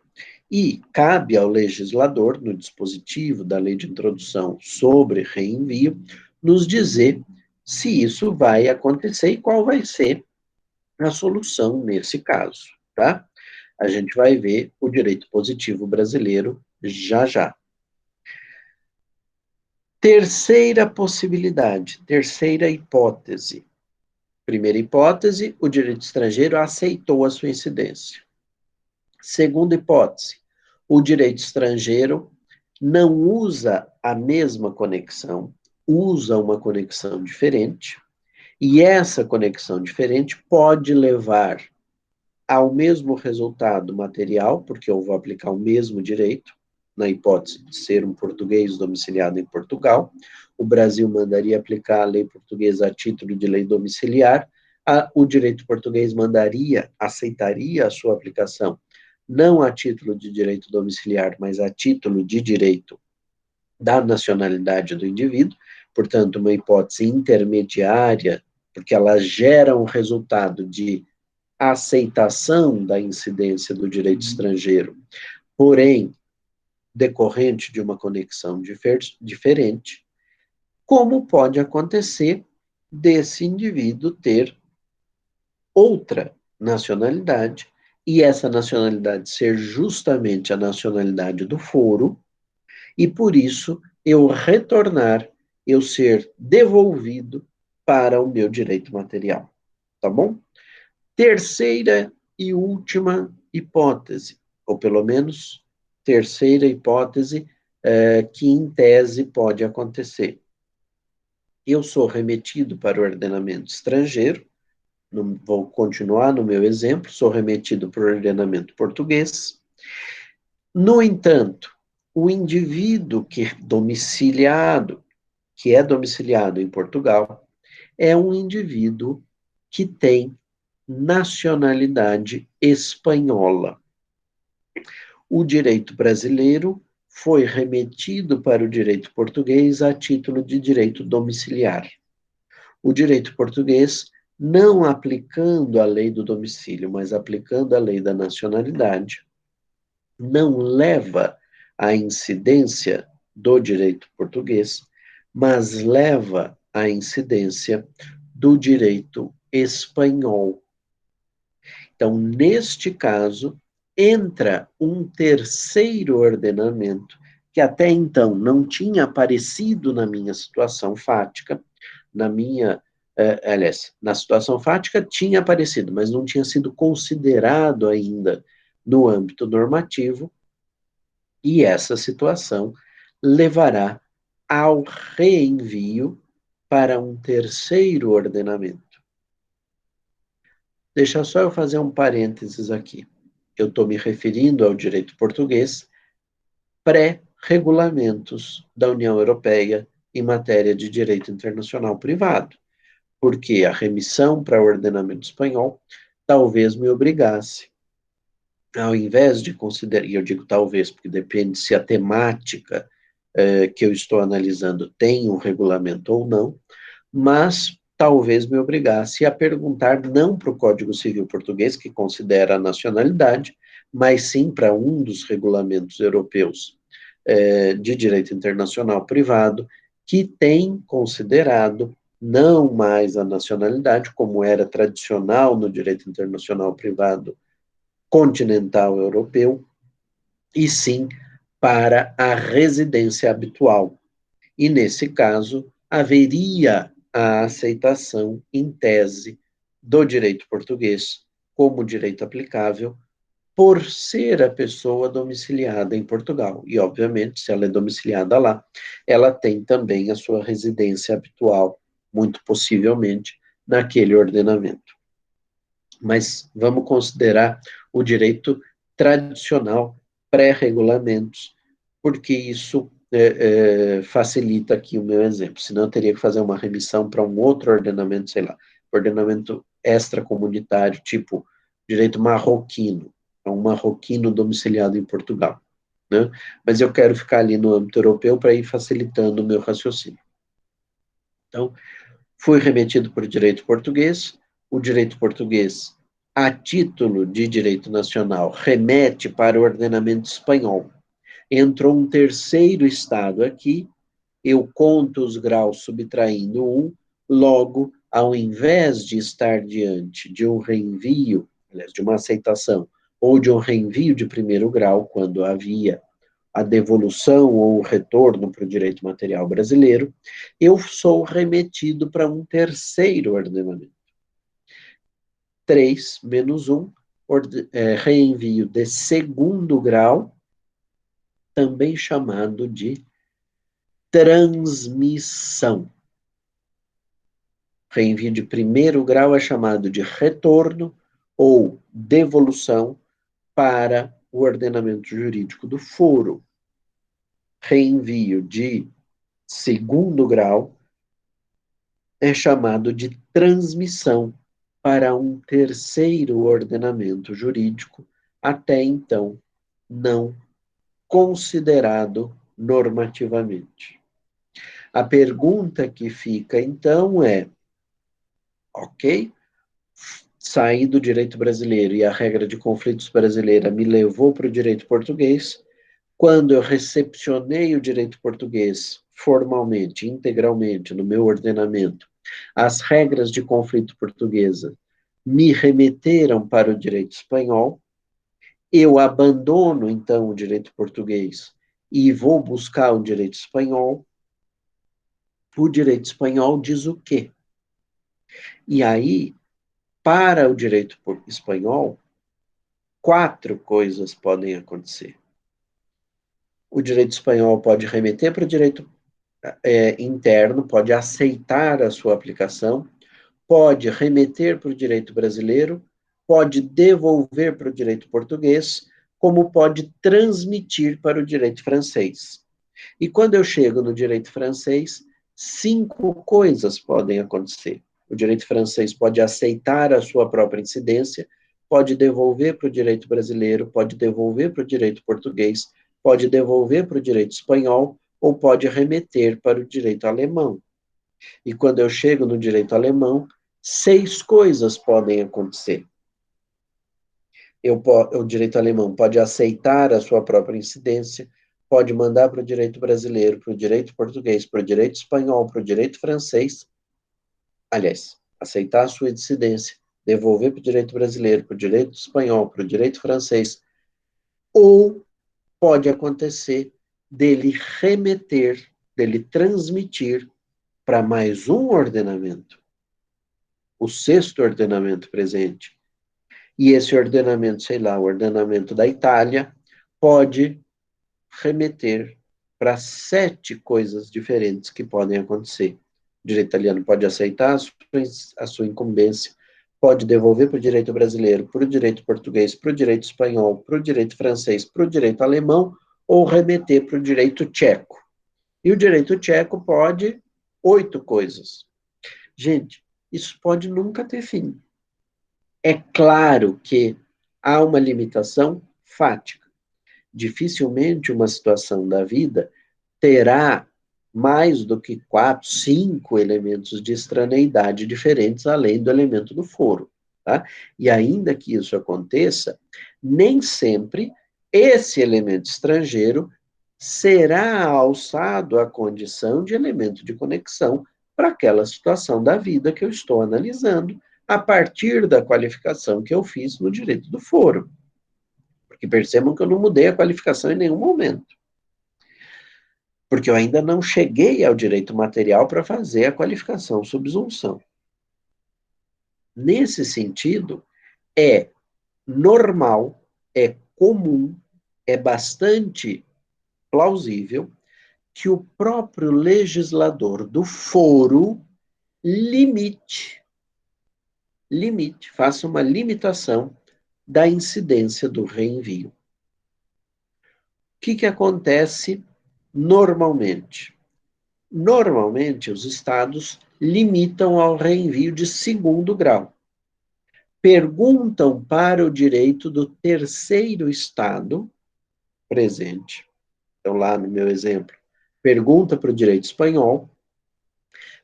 e cabe ao legislador, no dispositivo da lei de introdução sobre reenvio, nos dizer se isso vai acontecer e qual vai ser a solução nesse caso, tá? A gente vai ver o direito positivo brasileiro já já. Terceira possibilidade, terceira hipótese. Primeira hipótese, o direito estrangeiro aceitou a sua incidência. Segunda hipótese, o direito estrangeiro não usa a mesma conexão, usa uma conexão diferente, e essa conexão diferente pode levar ao mesmo resultado material, porque eu vou aplicar o mesmo direito, na hipótese de ser um português domiciliado em Portugal, o Brasil mandaria aplicar a lei portuguesa a título de lei domiciliar, o direito português aceitaria a sua aplicação não a título de direito domiciliar, mas a título de direito da nacionalidade do indivíduo, portanto, uma hipótese intermediária, porque ela gera um resultado de aceitação da incidência do direito estrangeiro, porém, decorrente de uma conexão diferente, como pode acontecer desse indivíduo ter outra nacionalidade, e essa nacionalidade ser justamente a nacionalidade do foro, e por isso eu retornar, eu ser devolvido para o meu direito material. Tá bom? Terceira e última hipótese, ou pelo menos terceira hipótese que em tese pode acontecer. Eu sou remetido para o ordenamento estrangeiro, vou continuar no meu exemplo, sou remetido para o ordenamento português. No entanto, o indivíduo que é domiciliado em Portugal, é um indivíduo que tem nacionalidade espanhola. O direito brasileiro foi remetido para o direito português a título de direito domiciliar. O direito português, não aplicando a lei do domicílio, mas aplicando a lei da nacionalidade, não leva à incidência do direito português, mas leva à incidência do direito espanhol. Então, neste caso, entra um terceiro ordenamento que até então não tinha aparecido na minha situação fática, na situação fática tinha aparecido, mas não tinha sido considerado ainda no âmbito normativo, e essa situação levará ao reenvio para um terceiro ordenamento. Deixa só eu fazer um parênteses aqui. Eu estou me referindo ao direito português pré-regulamentos da União Europeia em matéria de direito internacional privado, porque a remissão para o ordenamento espanhol talvez me obrigasse, ao invés de considerar, e eu digo talvez, porque depende se a temática que eu estou analisando tem um regulamento ou não, mas talvez me obrigasse a perguntar não para o Código Civil Português, que considera a nacionalidade, mas sim para um dos regulamentos europeus de direito internacional privado, que tem considerado não mais a nacionalidade, como era tradicional no direito internacional privado continental europeu, e sim para a residência habitual. E, nesse caso, haveria a aceitação, em tese, do direito português como direito aplicável, por ser a pessoa domiciliada em Portugal. E, obviamente, se ela é domiciliada lá, ela tem também a sua residência habitual, muito possivelmente, naquele ordenamento. Mas vamos considerar o direito tradicional, pré-regulamentos, porque isso facilita aqui o meu exemplo. Senão eu teria que fazer uma remissão para um outro ordenamento, sei lá, ordenamento extracomunitário, tipo direito marroquino, um marroquino domiciliado em Portugal. Né? Mas eu quero ficar ali no âmbito europeu para ir facilitando o meu raciocínio. Então, fui remetido por direito português, o direito português, a título de direito nacional, remete para o ordenamento espanhol. Entrou um terceiro estado aqui, eu conto os graus subtraindo um, logo, ao invés de estar diante de um reenvio, aliás, de uma aceitação, ou de um reenvio de primeiro grau, quando havia a devolução ou o retorno para o direito material brasileiro, eu sou remetido para um terceiro ordenamento. 3 menos 1, reenvio de segundo grau, também chamado de transmissão. Reenvio de primeiro grau é chamado de retorno ou devolução para o ordenamento jurídico do foro. Reenvio de segundo grau é chamado de transmissão para um terceiro ordenamento jurídico, até então não considerado normativamente. A pergunta que fica, então, é: ok, saí do direito brasileiro e a regra de conflitos brasileira me levou para o direito português. Quando eu recepcionei o direito português formalmente, integralmente, no meu ordenamento, as regras de conflito portuguesa me remeteram para o direito espanhol. Eu abandono, então, o direito português e vou buscar o direito espanhol. O direito espanhol diz o quê? E aí, para o direito espanhol, 4 coisas podem acontecer. o direito espanhol pode remeter para o direito interno, pode aceitar a sua aplicação, pode remeter para o direito brasileiro, pode devolver para o direito português, como pode transmitir para o direito francês. E quando eu chego no direito francês, 5 coisas podem acontecer. O direito francês pode aceitar a sua própria incidência, pode devolver para o direito brasileiro, pode devolver para o direito português, pode devolver para o direito espanhol, ou pode remeter para o direito alemão. E quando eu chego no direito alemão, 6 coisas podem acontecer. O direito alemão pode aceitar a sua própria incidência, pode mandar para o direito brasileiro, para o direito português, para o direito espanhol, para o direito francês, aliás, aceitar a sua incidência, devolver para o direito brasileiro, para o direito espanhol, para o direito francês, ou pode acontecer dele remeter, dele transmitir para mais um ordenamento, o 6º ordenamento presente. E esse ordenamento, sei lá, o ordenamento da Itália, pode remeter para 7 coisas diferentes que podem acontecer. O direito italiano pode aceitar a sua incumbência, pode devolver para o direito brasileiro, para o direito português, para o direito espanhol, para o direito francês, para o direito alemão, ou remeter para o direito tcheco. E o direito tcheco pode 8 coisas. Gente, isso pode nunca ter fim. É claro que há uma limitação fática. Dificilmente uma situação da vida terá mais do que 4, 5 elementos de estraneidade diferentes, além do elemento do foro. Tá? E ainda que isso aconteça, nem sempre esse elemento estrangeiro será alçado à condição de elemento de conexão para aquela situação da vida que eu estou analisando, a partir da qualificação que eu fiz no direito do foro. Porque percebam que eu não mudei a qualificação em nenhum momento. Porque eu ainda não cheguei ao direito material para fazer a qualificação subsunção. Nesse sentido, é normal, é comum, é bastante plausível que o próprio legislador do foro limite, faça uma limitação da incidência do reenvio. O que acontece normalmente? Normalmente, os estados limitam ao reenvio de 2º grau. Perguntam para o direito do 3º estado presente. Então, lá no meu exemplo, pergunta para o direito espanhol.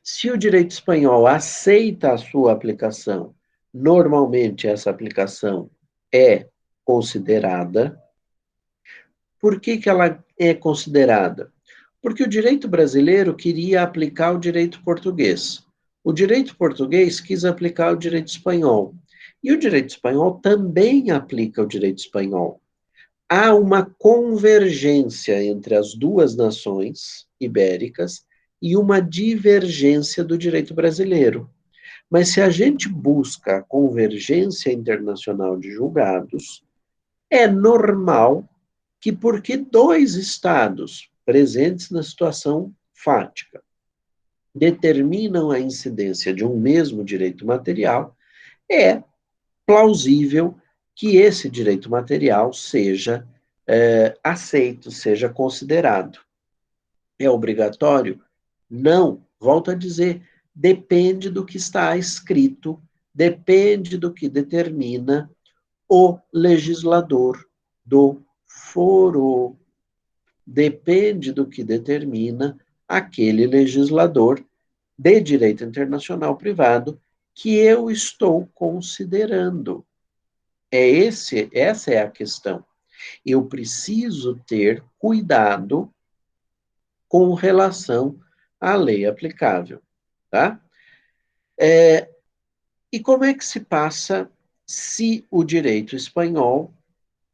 Se o direito espanhol aceita a sua aplicação, normalmente essa aplicação é considerada. Por que ela é considerada? Porque o direito brasileiro queria aplicar o direito português. O direito português quis aplicar o direito espanhol. E o direito espanhol também aplica o direito espanhol. Há uma convergência entre as 2 nações ibéricas e uma divergência do direito brasileiro. Mas se a gente busca a convergência internacional de julgados, é normal que porque 2 estados presentes na situação fática determinam a incidência de um mesmo direito material, é plausível que esse direito material seja aceito, seja considerado. É obrigatório? Não. Volto a dizer, depende do que está escrito, depende do que determina o legislador do foro. Depende do que determina aquele legislador de direito internacional privado que eu estou considerando. Essa é a questão. Eu preciso ter cuidado com relação à lei aplicável, tá? E como é que se passa se o direito espanhol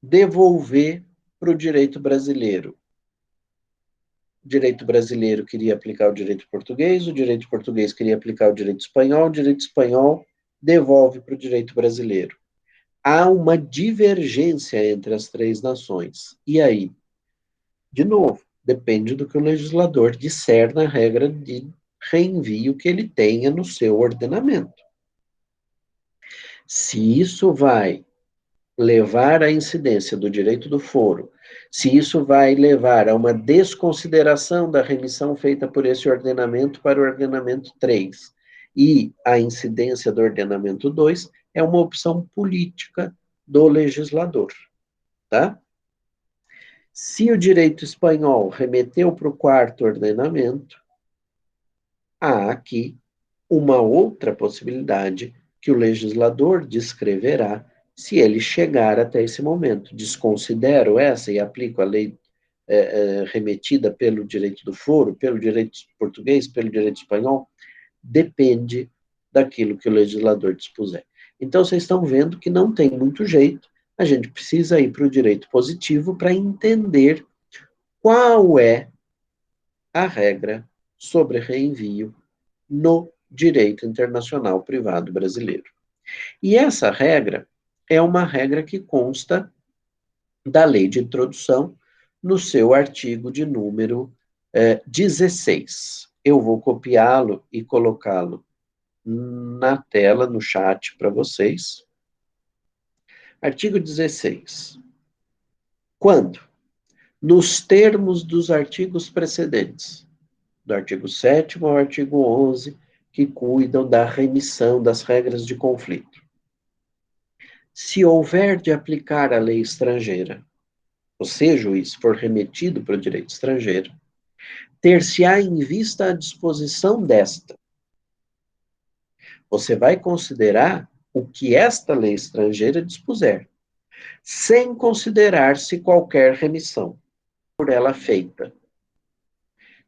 devolver para o direito brasileiro? O direito brasileiro queria aplicar o direito português, o direito português queria aplicar o direito espanhol devolve para o direito brasileiro. Há uma divergência entre as 3 nações. E aí? De novo, depende do que o legislador disser na regra de reenvio que ele tenha no seu ordenamento. Se isso vai levar à incidência do direito do foro, se isso vai levar a uma desconsideração da remissão feita por esse ordenamento para o ordenamento 3 e a incidência do ordenamento 2, é uma opção política do legislador, tá? Se o direito espanhol remeteu para o quarto ordenamento, há aqui uma outra possibilidade que o legislador descreverá se ele chegar até esse momento. Desconsidero essa e aplico a lei remetida pelo direito do foro, pelo direito português, pelo direito espanhol, depende daquilo que o legislador dispuser. Então, vocês estão vendo que não tem muito jeito, a gente precisa ir para o direito positivo para entender qual é a regra sobre reenvio no direito internacional privado brasileiro. E essa regra é uma regra que consta da lei de introdução no seu artigo de número 16. Eu vou copiá-lo e colocá-lo na tela, no chat para vocês. Artigo 16. Quando, nos termos dos artigos precedentes, do artigo 7º ao artigo 11, que cuidam da remissão das regras de conflito. Se houver de aplicar a lei estrangeira, ou seja, o juiz for remetido para o direito estrangeiro, ter-se-á em vista a disposição desta. Você vai considerar o que esta lei estrangeira dispuser, sem considerar-se qualquer remissão por ela feita.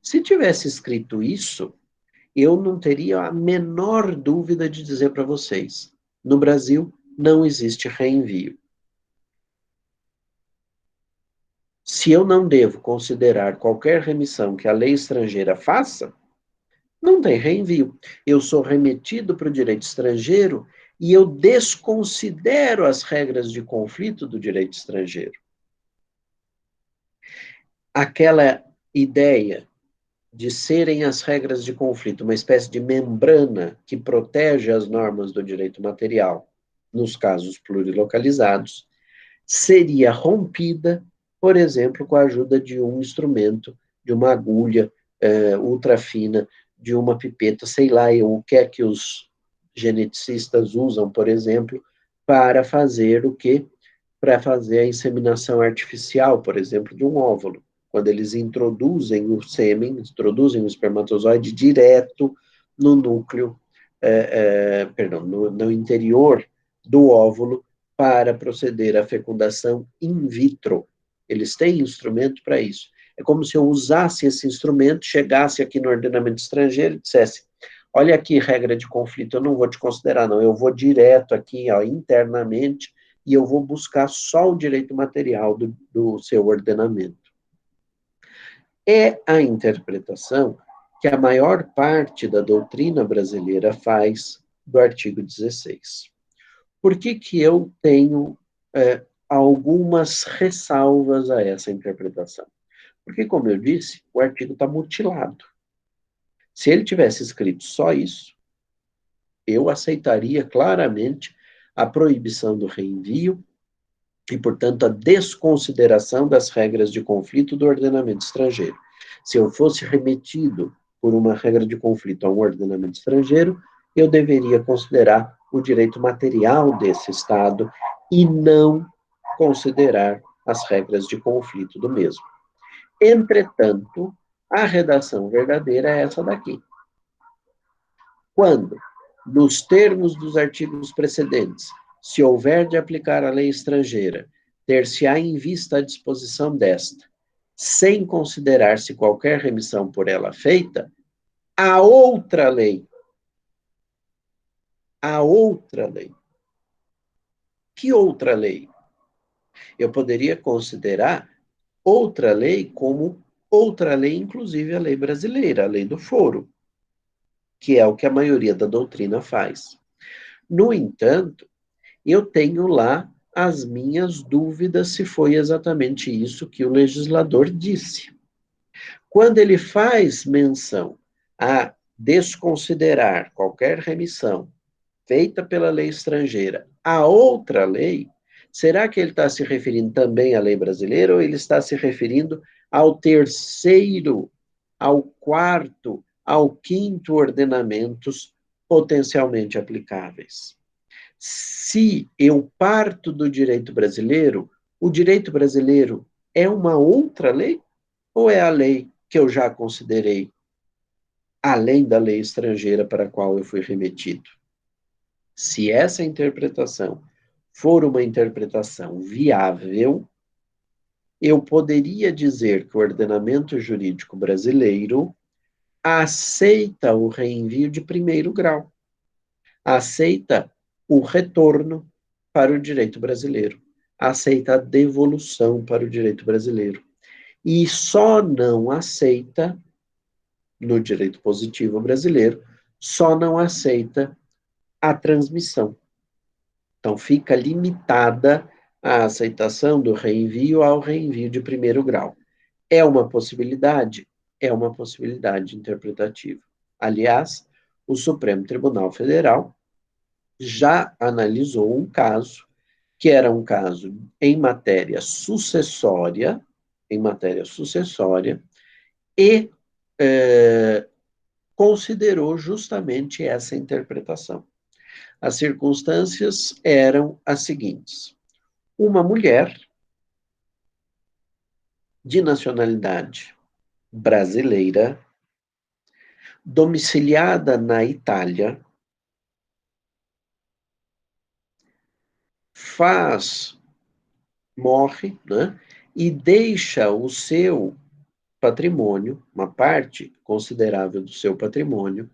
Se tivesse escrito isso, eu não teria a menor dúvida de dizer para vocês, no Brasil não existe reenvio. Se eu não devo considerar qualquer remissão que a lei estrangeira faça, não tem reenvio. Eu sou remetido para o direito estrangeiro e eu desconsidero as regras de conflito do direito estrangeiro. Aquela ideia de serem as regras de conflito uma espécie de membrana que protege as normas do direito material, nos casos plurilocalizados, seria rompida, por exemplo, com a ajuda de um instrumento, de uma agulha ultra fina, de uma pipeta, sei lá, o que é que os geneticistas usam, por exemplo, para fazer o quê? Para fazer a inseminação artificial, por exemplo, de um óvulo. Quando eles introduzem o sêmen, introduzem o espermatozoide direto no núcleo, perdão, no interior do óvulo, para proceder à fecundação in vitro. Eles têm instrumento para isso. É como se eu usasse esse instrumento, chegasse aqui no ordenamento estrangeiro e dissesse, olha aqui, regra de conflito, eu não vou te considerar, não, eu vou direto aqui, ó, internamente, e eu vou buscar só o direito material do seu ordenamento. É a interpretação que a maior parte da doutrina brasileira faz do artigo 16. Por que eu tenho algumas ressalvas a essa interpretação? Porque, como eu disse, o artigo está mutilado. Se ele tivesse escrito só isso, eu aceitaria claramente a proibição do reenvio e, portanto, a desconsideração das regras de conflito do ordenamento estrangeiro. Se eu fosse remetido por uma regra de conflito a um ordenamento estrangeiro, eu deveria considerar o direito material desse Estado e não considerar as regras de conflito do mesmo. Entretanto, a redação verdadeira é essa daqui. Quando, nos termos dos artigos precedentes, se houver de aplicar a lei estrangeira, ter-se-á em vista a disposição desta, sem considerar-se qualquer remissão por ela feita, a outra lei. A outra lei. Que outra lei? Eu poderia considerar outra lei como outra lei, inclusive a lei brasileira, a lei do foro, que é o que a maioria da doutrina faz. No entanto, eu tenho lá as minhas dúvidas se foi exatamente isso que o legislador disse. Quando ele faz menção a desconsiderar qualquer remissão feita pela lei estrangeira a outra lei, será que ele está se referindo também à lei brasileira ou ele está se referindo ao terceiro, ao quarto, ao quinto ordenamentos potencialmente aplicáveis? Se eu parto do direito brasileiro, o direito brasileiro é uma outra lei ou é a lei que eu já considerei além da lei estrangeira para a qual eu fui remetido? Se essa interpretação for uma interpretação viável, eu poderia dizer que o ordenamento jurídico brasileiro aceita o reenvio de primeiro grau, aceita o retorno para o direito brasileiro, aceita a devolução para o direito brasileiro. E só não aceita, no direito positivo brasileiro, só não aceita a transmissão. Então, fica limitada a aceitação do reenvio ao reenvio de primeiro grau. É uma possibilidade? É uma possibilidade interpretativa. Aliás, o Supremo Tribunal Federal já analisou um caso, que era um caso em matéria sucessória, e considerou justamente essa interpretação. As circunstâncias eram as seguintes: uma mulher de nacionalidade brasileira, domiciliada na Itália, morre, né, e deixa o seu patrimônio, uma parte considerável do seu patrimônio,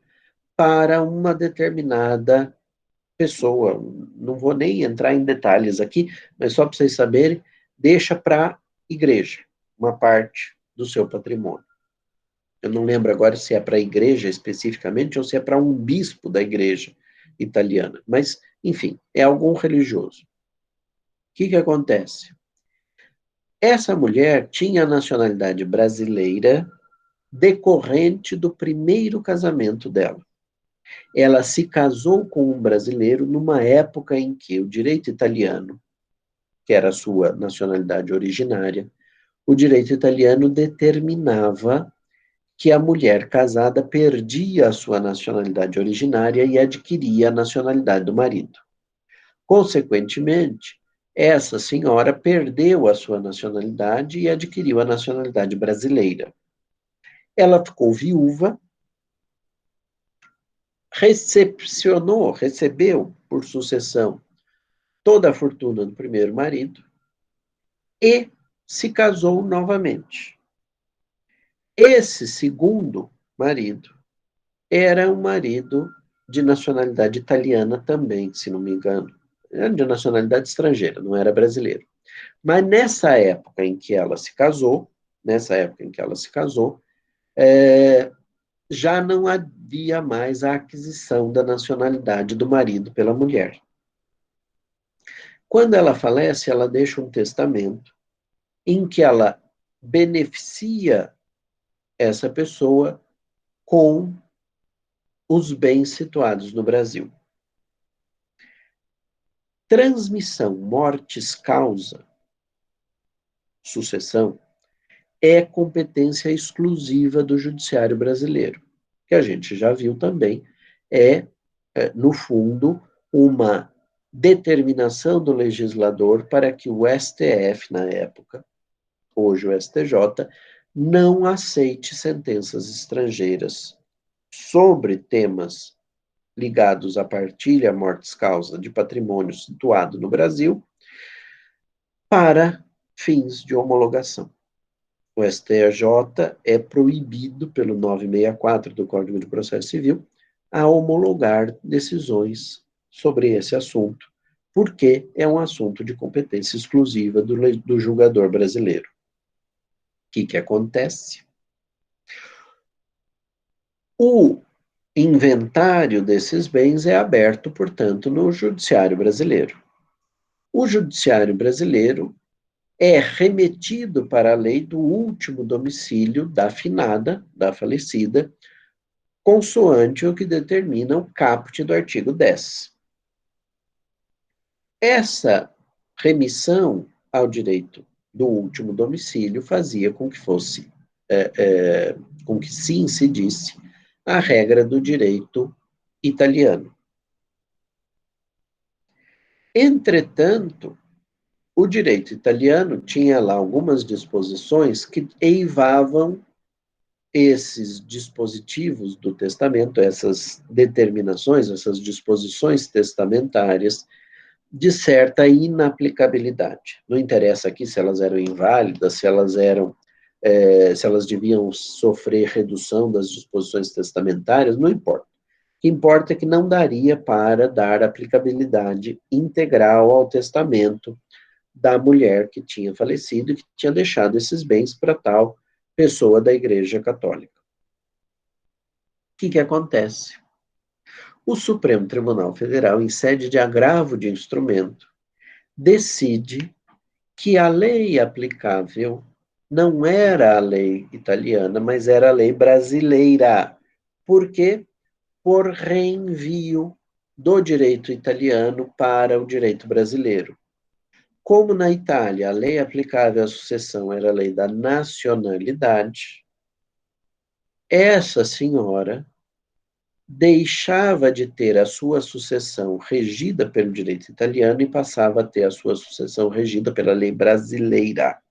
para uma determinada pessoa. Não vou nem entrar em detalhes aqui, mas só para vocês saberem, deixa para a igreja uma parte do seu patrimônio. Eu não lembro agora se é para a igreja especificamente ou se é para um bispo da igreja italiana. Mas, enfim, é algum religioso. O que acontece? Essa mulher tinha a nacionalidade brasileira decorrente do primeiro casamento dela. Ela se casou com um brasileiro numa época em que o direito italiano, que era a sua nacionalidade originária, o direito italiano determinava que a mulher casada perdia a sua nacionalidade originária e adquiria a nacionalidade do marido. Consequentemente, essa senhora perdeu a sua nacionalidade e adquiriu a nacionalidade brasileira. Ela ficou viúva, recebeu por sucessão toda a fortuna do primeiro marido e se casou novamente. Esse segundo marido era um marido de nacionalidade italiana também, se não me engano. Era de nacionalidade estrangeira, não era brasileiro. Mas nessa época em que ela se casou, já não havia mais a aquisição da nacionalidade do marido pela mulher. Quando ela falece, ela deixa um testamento em que ela beneficia essa pessoa com os bens situados no Brasil. Transmissão, mortes, causa, sucessão, é competência exclusiva do judiciário brasileiro, que a gente já viu também, no fundo, uma determinação do legislador para que o STF, na época, hoje o STJ, não aceite sentenças estrangeiras sobre temas ligados à partilha, mortes-causa de patrimônio situado no Brasil, para fins de homologação. O STJ é proibido pelo 964 do Código de Processo Civil a homologar decisões sobre esse assunto, porque é um assunto de competência exclusiva do julgador brasileiro. O que acontece? O inventário desses bens é aberto, portanto, no judiciário brasileiro. o judiciário brasileiro é remetido para a lei do último domicílio da finada, da falecida, consoante o que determina o caput do artigo 10. Essa remissão ao direito do último domicílio fazia com que fosse, com que se incidisse a regra do direito italiano. Entretanto, o direito italiano tinha lá algumas disposições que eivavam esses dispositivos do testamento, essas determinações, essas disposições testamentárias, de certa inaplicabilidade. Não interessa aqui se elas eram inválidas, se elas deviam sofrer redução das disposições testamentárias, não importa. O que importa é que não daria para dar aplicabilidade integral ao testamento da mulher que tinha falecido e que tinha deixado esses bens para tal pessoa da Igreja Católica. O que acontece? O Supremo Tribunal Federal, em sede de agravo de instrumento, decide que a lei aplicável não era a lei italiana, mas era a lei brasileira. Por quê? Por reenvio do direito italiano para o direito brasileiro. Como na Itália a lei aplicável à sucessão era a lei da nacionalidade, essa senhora deixava de ter a sua sucessão regida pelo direito italiano e passava a ter a sua sucessão regida pela lei brasileira.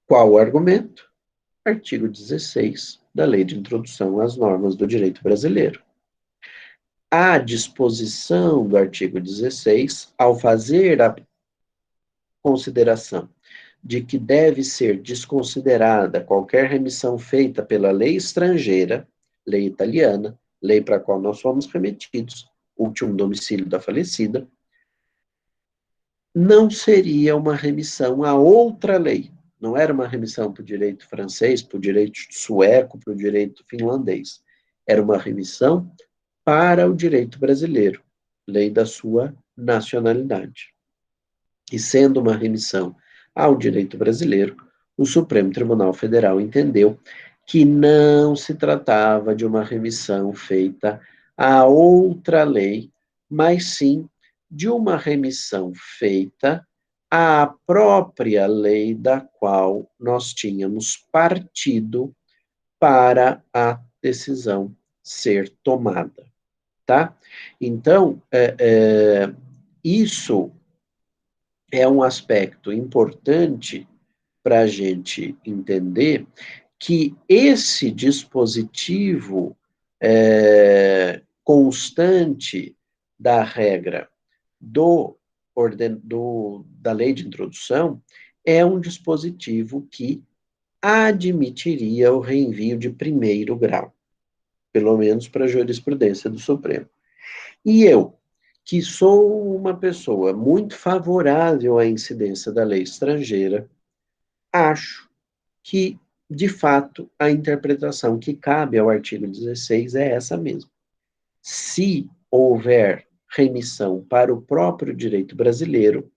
Qual o argumento? Artigo 16 da Lei de Introdução às Normas do Direito Brasileiro. A disposição do artigo 16, ao fazer a consideração de que deve ser desconsiderada qualquer remissão feita pela lei estrangeira, lei italiana, lei para a qual nós fomos remetidos, último domicílio da falecida, não seria uma remissão a outra lei. Não era uma remissão para o direito francês, para o direito sueco, para o direito finlandês. Era uma remissão para o direito brasileiro, lei da sua nacionalidade. E sendo uma remissão ao direito brasileiro, o Supremo Tribunal Federal entendeu que não se tratava de uma remissão feita a outra lei, mas sim de uma remissão feita à própria lei da qual nós tínhamos partido para a decisão ser tomada, tá? Então, isso é um aspecto importante para a gente entender que esse dispositivo constante da regra da lei de introdução é um dispositivo que admitiria o reenvio de primeiro grau, pelo menos para a jurisprudência do Supremo. E eu, que sou uma pessoa muito favorável à incidência da lei estrangeira, acho que, de fato, a interpretação que cabe ao artigo 16 é essa mesmo. Se houver remissão para o próprio direito brasileiro,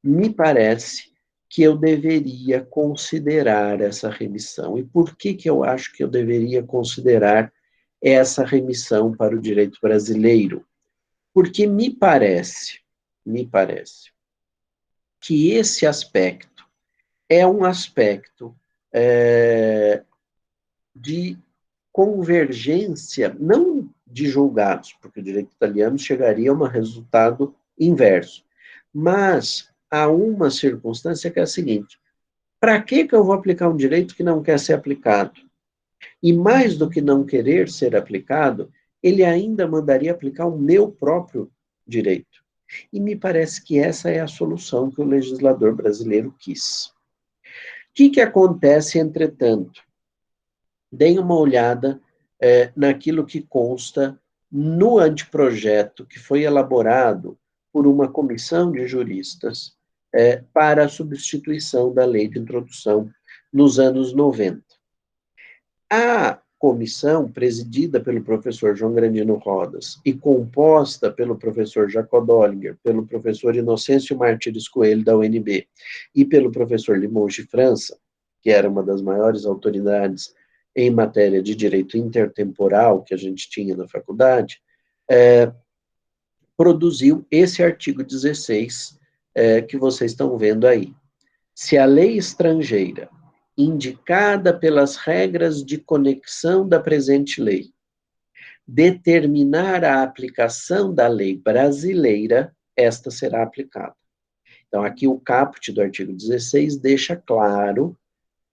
me parece que eu deveria considerar essa remissão. E por que eu acho que eu deveria considerar essa remissão para o direito brasileiro? Porque me parece que esse aspecto é um aspecto de convergência, não de julgados, porque o direito italiano chegaria a um resultado inverso, mas há uma circunstância que é a seguinte: para que eu vou aplicar um direito que não quer ser aplicado? E mais do que não querer ser aplicado, ele ainda mandaria aplicar o meu próprio direito. E me parece que essa é a solução que o legislador brasileiro quis. O que acontece, entretanto? Deem uma olhada naquilo que consta no anteprojeto que foi elaborado por uma comissão de juristas para a substituição da lei de introdução nos anos 90. A comissão presidida pelo professor João Grandino Rodas e composta pelo professor Jacob Dollinger, pelo professor Inocêncio Martires Coelho, da UNB, e pelo professor Limoges França, que era uma das maiores autoridades em matéria de direito intertemporal que a gente tinha na faculdade, produziu esse artigo 16 que vocês estão vendo aí. Se a lei estrangeira, indicada pelas regras de conexão da presente lei, determinar a aplicação da lei brasileira, esta será aplicada. Então, aqui o caput do artigo 16 deixa claro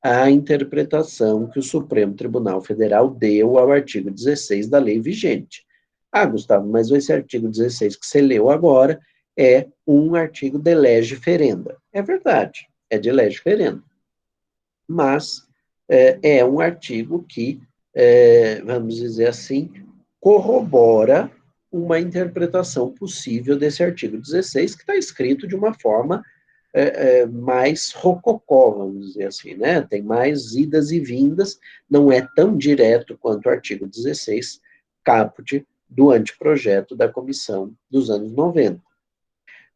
a interpretação que o Supremo Tribunal Federal deu ao artigo 16 da lei vigente. Ah, Gustavo, mas esse artigo 16 que você leu agora é um artigo de lege ferenda. É verdade, é de lege ferenda. Mas é um artigo que, vamos dizer assim, corrobora uma interpretação possível desse artigo 16, que está escrito de uma forma mais rococó, vamos dizer assim, né? Tem mais idas e vindas, não é tão direto quanto o artigo 16, caput do anteprojeto da comissão dos anos 90.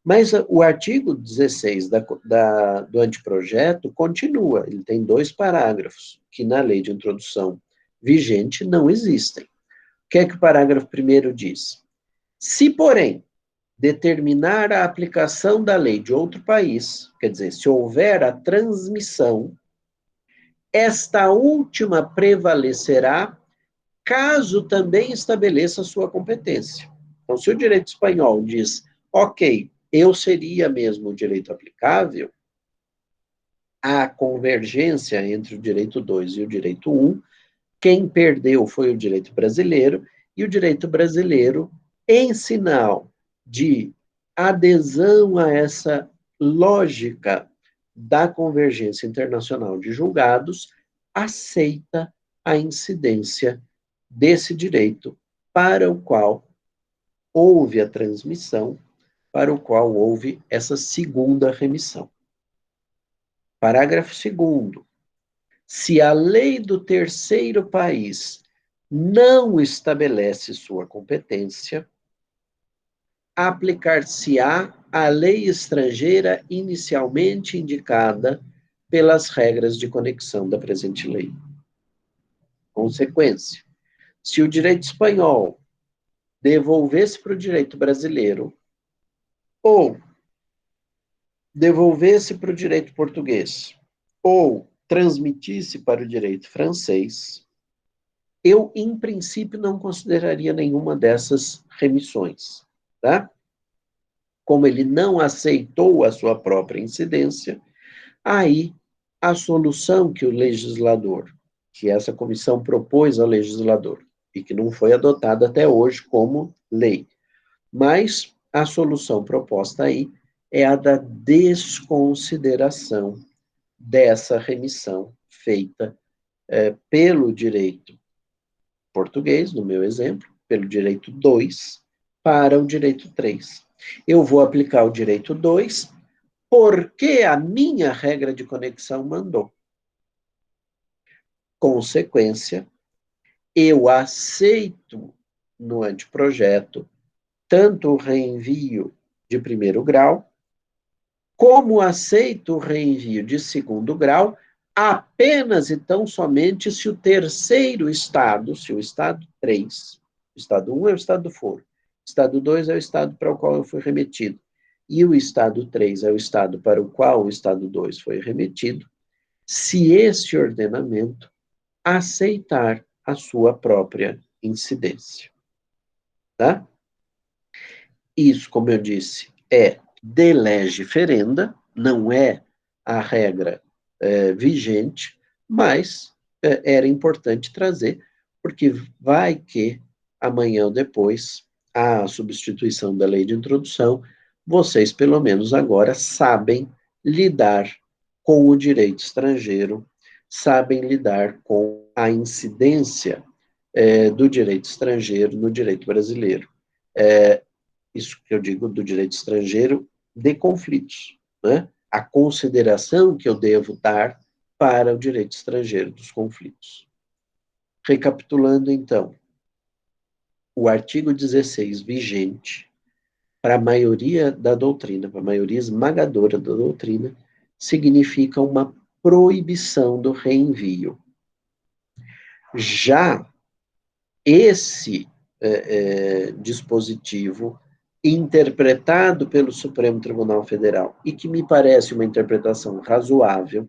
Mas o artigo 16 do anteprojeto continua, ele tem 2 parágrafos, que na lei de introdução vigente não existem. O que é que o parágrafo 1º diz? Se, porém, determinar a aplicação da lei de outro país, quer dizer, se houver a transmissão, esta última prevalecerá caso também estabeleça sua competência. Então, se o direito espanhol diz, ok, eu seria mesmo o direito aplicável, a convergência entre o direito 2 e o direito 1, quem perdeu foi o direito brasileiro, e o direito brasileiro, em sinal de adesão a essa lógica da convergência internacional de julgados, aceita a incidência desse direito para o qual houve a transmissão, para o qual houve essa segunda remissão. Parágrafo 2º. Se a lei do terceiro país não estabelece sua competência, aplicar-se-á a lei estrangeira inicialmente indicada pelas regras de conexão da presente lei. Consequência: se o direito espanhol devolvesse para o direito brasileiro, ou devolvesse para o direito português, ou transmitisse para o direito francês, eu, em princípio, não consideraria nenhuma dessas remissões, tá? Como ele não aceitou a sua própria incidência, aí a solução que o legislador, que essa comissão propôs ao legislador, e que não foi adotada até hoje como lei, mas a solução proposta aí é a da desconsideração dessa remissão feita pelo direito português, no meu exemplo, pelo direito 2, para o direito 3. Eu vou aplicar o direito 2 porque a minha regra de conexão mandou. Consequência, eu aceito no anteprojeto tanto o reenvio de primeiro grau, como aceito o reenvio de segundo grau, apenas e tão somente se o terceiro estado, se o estado 3, o estado 1 é o estado do foro, o estado 2 é o estado para o qual eu fui remetido, e o estado 3 é o estado para o qual o estado 2 foi remetido, se esse ordenamento aceitar a sua própria incidência. Tá? Isso, como eu disse, é de lege ferenda, não é a regra vigente, mas era importante trazer, porque vai que amanhã ou depois, a substituição da lei de introdução, vocês pelo menos agora sabem lidar com o direito estrangeiro, sabem lidar com a incidência do direito estrangeiro no direito brasileiro. Isso que eu digo do direito estrangeiro de conflitos, né? A consideração que eu devo dar para o direito estrangeiro dos conflitos. Recapitulando, então, o artigo 16 vigente, para a maioria da doutrina, para a maioria esmagadora da doutrina, significa uma proibição do reenvio. Já esse dispositivo, interpretado pelo Supremo Tribunal Federal, e que me parece uma interpretação razoável,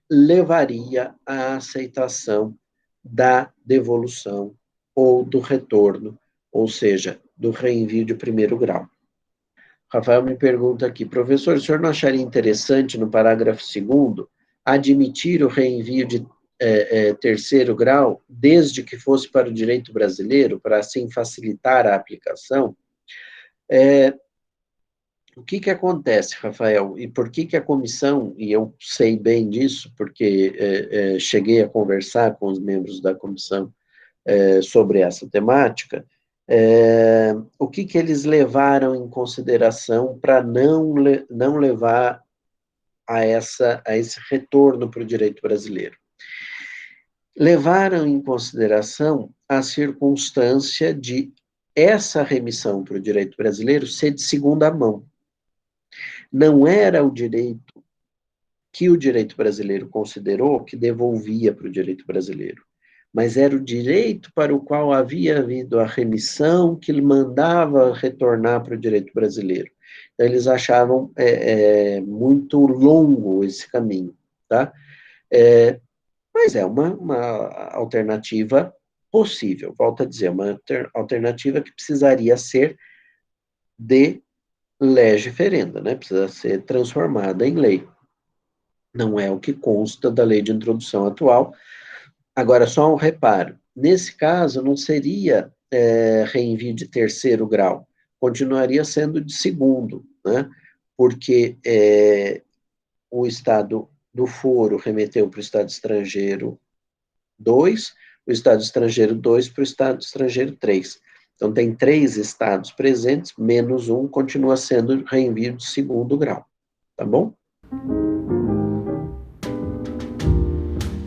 levaria à aceitação da devolução ou do retorno, ou seja, do reenvio de primeiro grau. Rafael me pergunta aqui, professor, o senhor não acharia interessante, no parágrafo 2º, admitir o reenvio de terceiro grau, desde que fosse para o direito brasileiro, para assim facilitar a aplicação? O que acontece, Rafael, e por que a comissão, e eu sei bem disso, porque cheguei a conversar com os membros da comissão sobre essa temática, o que eles levaram em consideração para não levar a esse retorno para o direito brasileiro? Levaram em consideração a circunstância de essa remissão para o direito brasileiro ser de segunda mão. Não era o direito que o direito brasileiro considerou que devolvia para o direito brasileiro, mas era o direito para o qual havia havido a remissão que mandava retornar para o direito brasileiro. Então, eles achavam muito longo esse caminho, tá? Mas é uma alternativa possível, volto a dizer, uma alternativa que precisaria ser de lege ferenda, né? Precisa ser transformada em lei. Não é o que consta da lei de introdução atual. Agora, só um reparo, nesse caso não seria reenvio de terceiro grau, continuaria sendo de segundo, né? Porque o Estado do foro remeteu para o Estado estrangeiro 2, o Estado estrangeiro 2 para o Estado estrangeiro 3. Então, tem 3 estados presentes, menos um, continua sendo reenvio de segundo grau. Tá bom?